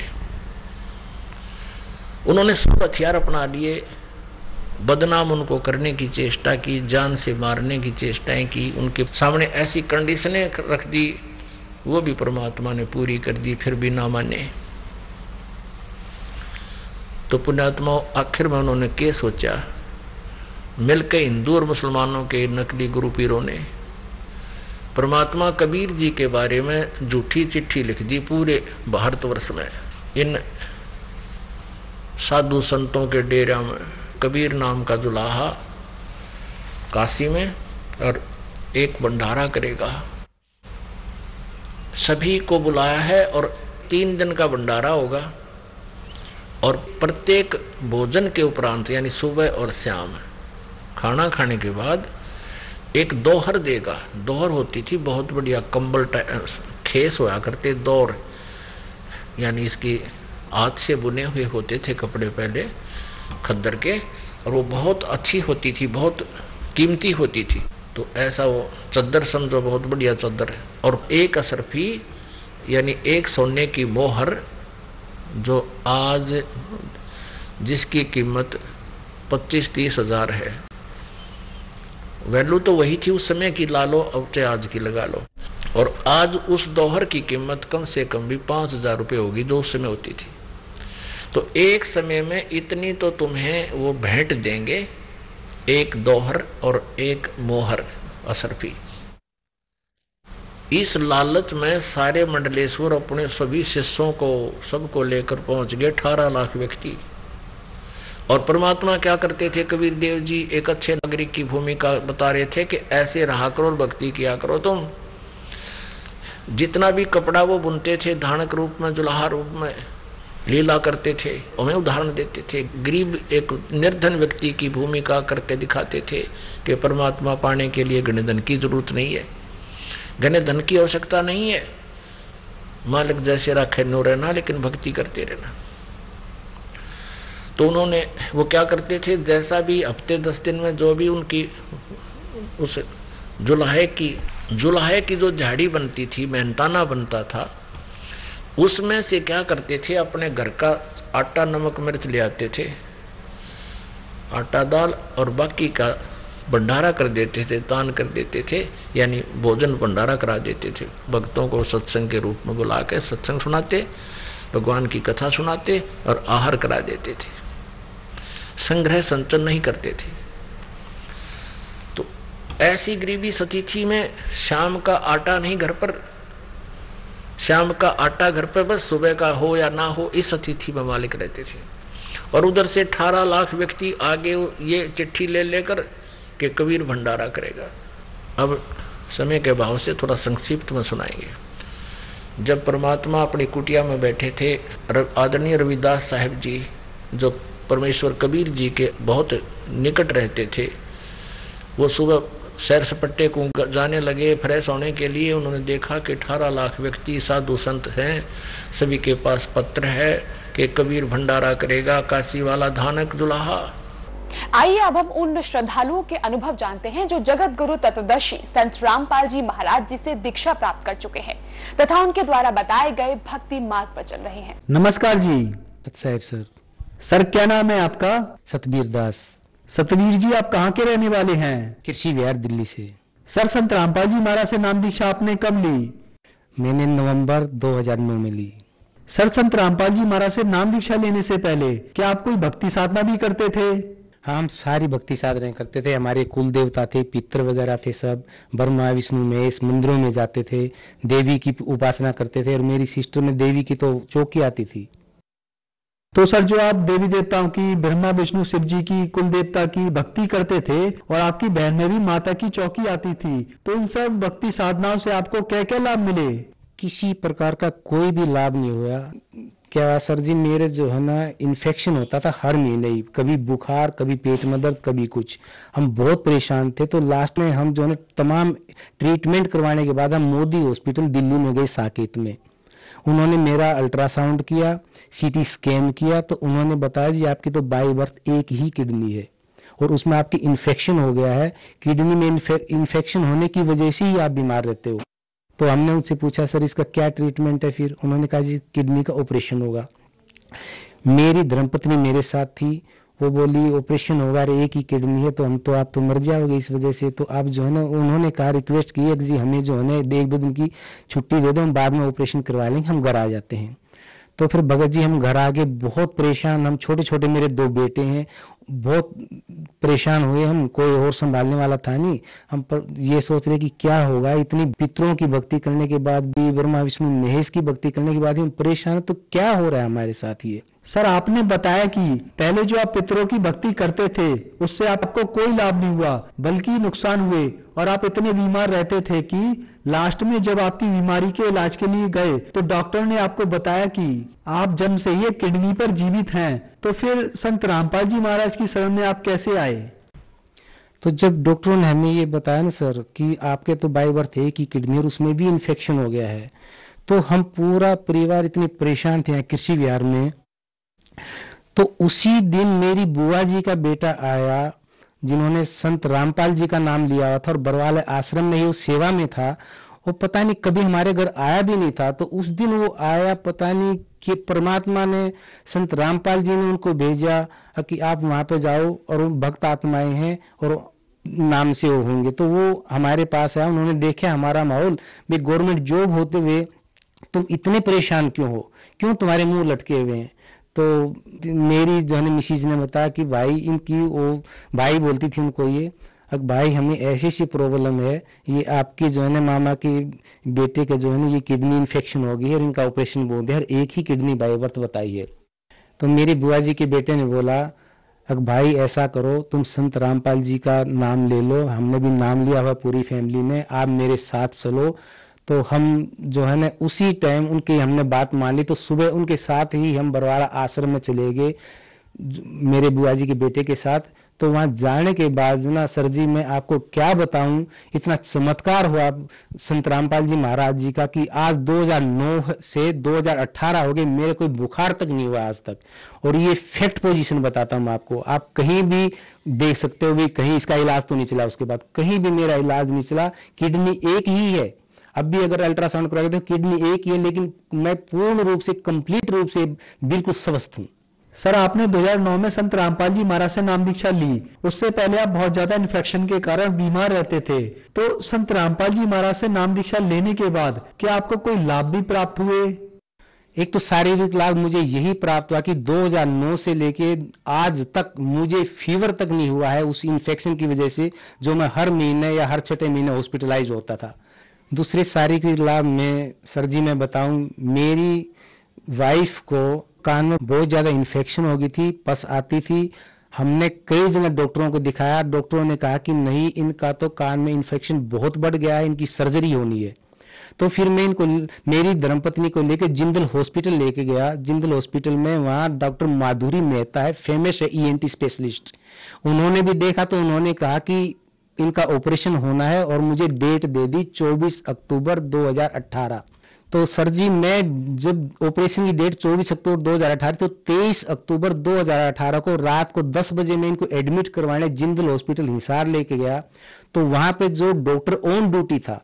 उन्होंने सब हथियार अपना लिए, बदनाम उनको करने की चेष्टा की, जान से मारने की चेष्टाएं की, उनके सामने ऐसी कंडीशनें रख दी, वो भी परमात्मा ने पूरी कर दी, फिर भी ना माने। तो पुण्यात्मा आखिर में उन्होंने क्या सोचा, मिलकर हिंदू और मुसलमानों के नकली गुरु पीरों ने परमात्मा कबीर जी के बारे में झूठी चिट्ठी लिख दी पूरे भारतवर्ष में। इन साधु संतों के डेरा में कबीर नाम का जुलाहा काशी में, और एक भंडारा करेगा। सभी को बुलाया है और 3 दिन का भंडारा होगा। और प्रत्येक भोजन के उपरांत यानी सुबह और शाम खाना खाने के बाद एक दोहर देगा। दोहर होती थी बहुत बढ़िया कंबल खेस होया करते, दौर यानी इसकी हाथ से बुने हुए होते थे कपड़े पहले खद्दर के, और वो बहुत अच्छी होती थी, बहुत कीमती होती थी। तो ऐसा वो चद्दर समझो, बहुत बढ़िया चद्दर है। और एक असरफी यानी एक सोने की मोहर, जो आज जिसकी कीमत 25-30 हज़ार है, वैल्यू तो वही थी उस समय की, ला लो अब चाहे आज की लगा लो। और आज उस दोहर की कीमत कम से कम भी 5,000 रुपये होगी जो उस समय होती थी। तो एक समय में इतनी तो तुम्हें वो भेंट देंगे, एक दोहर और एक मोहर असरफी। इस लालच में सारे मंडलेश्वर अपने सभी शिष्यों को सबको लेकर पहुंच गए, 18 लाख व्यक्ति। और परमात्मा क्या करते थे, कबीर देव जी एक अच्छे नागरिक की भूमिका बता रहे थे कि ऐसे रहा करो और भक्ति किया करो। तुम जितना भी कपड़ा वो बुनते थे, धानक रूप में, जुलाहा रूप में लीला करते थे, उन्हें उदाहरण देते थे। गरीब एक निर्धन व्यक्ति की भूमिका करके दिखाते थे कि परमात्मा पाने के लिए घने धन की जरूरत नहीं है, घने धन की आवश्यकता नहीं है, मालिक जैसे रखे नो रहना, लेकिन भक्ति करते रहना। तो उन्होंने वो क्या करते थे, जैसा भी हफ्ते 10 दिन में जो भी उनकी उस जुलाहे की जो झाड़ी बनती थी, मेहनताना बनता था, उसमें से क्या करते थे, अपने घर का आटा नमक मिर्च ले आते थे, आटा दाल, और बाकी का भंडारा कर देते थे, दान कर देते थे, यानी भोजन भंडारा करा देते थे। भक्तों को सत्संग के रूप में बुला के सत्संग सुनाते, भगवान की कथा सुनाते और आहार करा देते थे। संग्रह संचन नहीं करते थे। तो ऐसी गरीबी सतिथि में शाम का आटा नहीं घर पर, शाम का आटा घर पे बस सुबह का हो या ना हो, इस अतिथि में मालिक रहते थे। और उधर से 18 लाख व्यक्ति आगे ये चिट्ठी ले लेकर कि कबीर भंडारा करेगा। अब समय के भाव से थोड़ा संक्षिप्त में सुनाएंगे। जब परमात्मा अपनी कुटिया में बैठे थे, आदरणीय रविदास साहब जी जो परमेश्वर कबीर जी के बहुत निकट रहते थे, वो सुबह सैर सपट्टे को जाने लगे फ्रेश होने के लिए। उन्होंने देखा कि 18 लाख व्यक्ति साधु संत हैं, सभी के पास पत्र है कि कबीर भंडारा करेगा, काशी वाला धानक दुल्हा। आइए अब हम उन श्रद्धालुओं के अनुभव जानते हैं जो जगत गुरु तत्वदर्शी संत रामपाल जी महाराज जी से दीक्षा प्राप्त कर चुके हैं तथा उनके द्वारा बताए गए भक्ति मार्ग पर चल रहे हैं। नमस्कार जी। साहब सर क्या नाम है आपका? सतबीर दास। सतबीर जी, आप कहाँ के रहने वाले हैं? कृषि विहार, दिल्ली से। सर, संत रामपाल जी महाराज से नाम दीक्षा आपने कब ली? मैंने नवंबर 2009 में ली। सर, संत रामपाल जी महाराज से नाम दीक्षा लेने से पहले क्या आप कोई भक्ति साधना भी करते थे? हाँ, हम सारी भक्ति साधना करते थे। हमारे कुल देवता थे, पितर वगैरह थे, सब ब्रह्मा विष्णु महेश, मंदिरों में जाते थे, देवी की उपासना करते थे। और मेरी सिस्टर में देवी की तो चौकी आती थी। तो सर, जो आप देवी देवताओं की, ब्रह्मा विष्णु शिव जी की, कुल देवता की भक्ति करते थे और आपकी बहन में भी माता की चौकी आती थी, तो इन सब भक्ति साधनाओं से आपको क्या क्या लाभ मिले? किसी प्रकार का कोई भी लाभ नहीं हुआ। क्या सर जी, मेरे जो है ना इन्फेक्शन होता था हर महीने ही, कभी बुखार, कभी पेट में दर्द, कभी कुछ। हम बहुत परेशान थे। तो लास्ट में हम जो है ना तमाम ट्रीटमेंट करवाने के बाद हम मोदी हॉस्पिटल दिल्ली में गए, साकेत में। उन्होंने मेरा अल्ट्रासाउंड किया, सीटी स्कैन किया, तो उन्होंने बताया जी आपकी तो बाय बर्थ एक ही किडनी है और उसमें आपकी इन्फेक्शन हो गया है। किडनी में इन्फेक्शन होने की वजह से ही आप बीमार रहते हो। तो हमने उनसे पूछा सर इसका क्या ट्रीटमेंट है? फिर उन्होंने कहा जी किडनी का ऑपरेशन होगा। मेरी धर्मपत्नी मेरे साथ थी, वो बोली ऑपरेशन होगा, एक ही किडनी है, तो हम तो आप तो मर जाओगे इस वजह से। तो आप जो है ना, उन्होंने कहा, रिक्वेस्ट की है कि जी हमें जो है ना 1-2 दिन की छुट्टी दे दो, हम बाद में ऑपरेशन करवा लेंगे, हम घर आ जाते हैं। तो फिर भगत जी हम घर आ गए, बहुत परेशान। हम छोटे छोटे, मेरे 2 बेटे हैं, बहुत परेशान हुए हम। कोई और संभालने वाला था नहीं। हम पर ये सोच रहे कि क्या होगा, इतनी पितरों की भक्ति करने के बाद भी, ब्रह्मा विष्णु महेश की भक्ति करने के बाद भी हम परेशान, तो क्या हो रहा है हमारे साथ ये? सर, आपने बताया कि पहले जो आप पितरों की भक्ति करते थे उससे आपको कोई लाभ नहीं हुआ बल्कि नुकसान हुए और आप इतने बीमार रहते थे कि लास्ट में जब आपकी बीमारी के इलाज के लिए गए तो डॉक्टर ने आपको बताया कि आप जन्म से ही किडनी पर जीवित हैं, तो फिर संत रामपाल जी महाराज की शरण में आप कैसे आए? तो जब डॉक्टरों ने हमें ये बताया ना सर कि आपके तो बाय बर्थ है कि किडनी और उसमें भी इन्फेक्शन हो गया है, तो हम पूरा परिवार इतने परेशान थे कृषि विहार में। तो उसी दिन मेरी बुआ जी का बेटा आया जिन्होंने संत रामपाल जी का नाम लिया हुआ था और बरवाले आश्रम में ही वो सेवा में था। वो पता नहीं कभी हमारे घर आया भी नहीं था, तो उस दिन वो आया, पता नहीं कि परमात्मा ने संत रामपाल जी ने उनको भेजा कि आप वहां पे जाओ और वो भक्त आत्माएं हैं और नाम से वो होंगे। तो वो हमारे पास आया, उन्होंने देखा हमारा माहौल, भी गवर्नमेंट जॉब होते हुए तुम इतने परेशान क्यों हो, क्यों तुम्हारे मुंह लटके हुए हैं। तो मेरी जो है मिसिज ने बताया कि भाई इनकी, वो भाई बोलती थी उनको, ये भाई हमें ऐसी सी प्रॉब्लम है, ये आपके जो है ना मामा के बेटे के जो है ना ये किडनी इन्फेक्शन हो गई है और इनका ऑपरेशन बोल दिया और एक ही किडनी बाय बर्थ बताई है। तो मेरी बुआ जी के बेटे ने बोला भाई ऐसा करो, तुम संत रामपाल जी का नाम ले लो, हमने भी नाम लिया हुआ पूरी फैमिली ने, आप मेरे साथ चलो। तो हम जो है ना उसी टाइम उनकी हमने बात मान ली, तो सुबह उनके साथ ही हम बरवाला आश्रम में चले गए मेरे बुआ जी के बेटे के साथ। तो वहां जाने के बाद ना सर जी मैं आपको क्या बताऊं, इतना चमत्कार हुआ संत रामपाल जी महाराज जी का कि आज 2009 से 2018 हो गए, मेरे कोई बुखार तक नहीं हुआ आज तक। और ये फैक्ट पोजीशन बताता हूं आपको, आप कहीं भी देख सकते हो भी कहीं इसका इलाज तो नहीं चला, उसके बाद कहीं भी मेरा इलाज नहीं चला। किडनी एक ही है, अब भी अगर अल्ट्रासाउंड कराएंगे तो किडनी एक ही है, लेकिन मैं पूर्ण रूप से कंप्लीट रूप से बिल्कुल स्वस्थ हूँ। सर आपने 2009 में संत रामपाल जी महाराज से नाम दीक्षा ली, उससे पहले आप बहुत ज्यादा इन्फेक्शन के कारण बीमार रहते थे। तो संत रामपाल जी महाराज से नाम दीक्षा लेने के बाद क्या आपको कोई लाभ भी प्राप्त हुए? एक तो शारीरिक लाभ मुझे यही प्राप्त हुआ कि 2009 से लेके आज तक मुझे फीवर तक नहीं हुआ है उस इन्फेक्शन की वजह से, जो मैं हर महीने या हर छठे महीने हॉस्पिटलाइज होता था। दूसरे शारीरिक लाभ में सर जी मैं बताऊं, मेरी वाइफ को कान में बहुत ज्यादा इन्फेक्शन हो गई थी, पस आती थी। हमने कई जगह डॉक्टरों को दिखाया, डॉक्टरों ने कहा कि नहीं, इनका तो कान में इन्फेक्शन बहुत बढ़ गया है, इनकी सर्जरी होनी है। तो फिर मैं इनको मेरी धर्मपत्नी को लेकर जिंदल हॉस्पिटल लेके गया। जिंदल हॉस्पिटल में वहाँ डॉक्टर माधुरी मेहता है, फेमस है ENT स्पेशलिस्ट। उन्होंने भी देखा तो उन्होंने कहा कि इनका ऑपरेशन होना है और मुझे डेट दे दी 24 अक्टूबर 2018। तो सर जी मैं जब ऑपरेशन की डेट 24 अक्टूबर 2018 तो 23 अक्टूबर 2018 को रात को 10 बजे मैं इनको एडमिट करवाने जिंदल हॉस्पिटल हिसार लेके गया। तो वहां पे जो डॉक्टर ऑन ड्यूटी था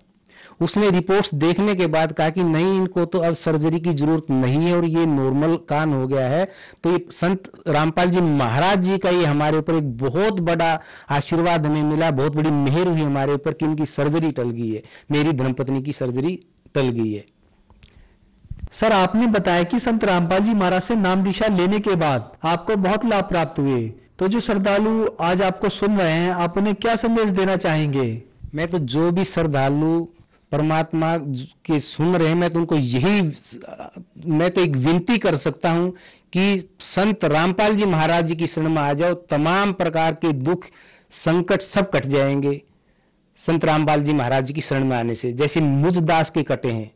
उसने रिपोर्ट्स देखने के बाद कहा कि नहीं, इनको तो अब सर्जरी की जरूरत नहीं है और ये नॉर्मल कान हो गया है। तो ये संत रामपाल जी महाराज जी का ये हमारे ऊपर एक बहुत बड़ा आशीर्वाद हमें मिला, बहुत बड़ी मेहर हुई हमारे ऊपर कि इनकी सर्जरी टल गई है, मेरी धर्मपत्नी की सर्जरी टल गई है। सर आपने बताया कि संत रामपाल जी महाराज से नाम दीक्षा लेने के बाद आपको बहुत लाभ प्राप्त हुए, तो जो श्रद्धालु आज आपको सुन रहे हैं आप उन्हें क्या संदेश देना चाहेंगे? मैं तो जो भी श्रद्धालु परमात्मा के सुन रहे हैं, मैं तो उनको यही, मैं तो एक विनती कर सकता हूं कि संत रामपाल जी महाराज जी की शरण में आ जाओ, तमाम प्रकार के दुख संकट सब कट जाएंगे संत रामपाल जी महाराज जी की शरण में आने से, जैसे मुझ दास के कटे हैं।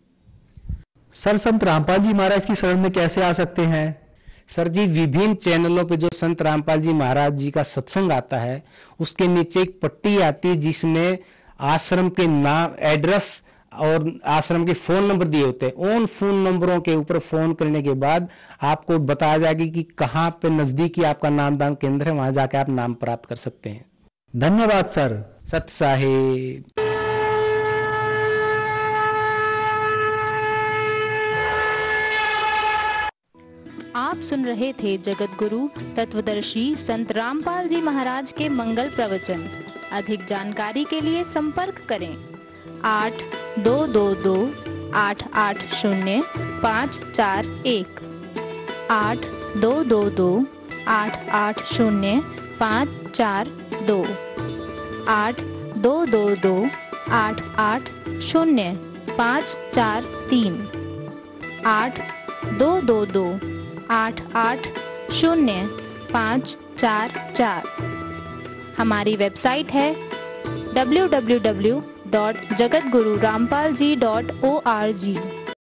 सर संत रामपाल जी महाराज की शरण में कैसे आ सकते हैं? सर जी विभिन्न चैनलों पे जो संत रामपाल जी महाराज जी का सत्संग आता है उसके नीचे एक पट्टी आती है जिसमें आश्रम के नाम, एड्रेस और आश्रम के फोन नंबर दिए होते हैं। उन फोन नंबरों के ऊपर फोन करने के बाद आपको बताया जाएगा कि कहाँ पे नजदीकी आपका नामदान केंद्र है, वहां जाके आप नाम प्राप्त कर सकते हैं। धन्यवाद सर। सत साहेब। आप सुन रहे थे जगत गुरु तत्वदर्शी संत रामपाल जी महाराज के मंगल प्रवचन। अधिक जानकारी के लिए संपर्क करें 8222-880-541, 8222-880-542, 8222-880-543, 8222-880-544। हमारी वेबसाइट है www www.jagatgururampalji.org।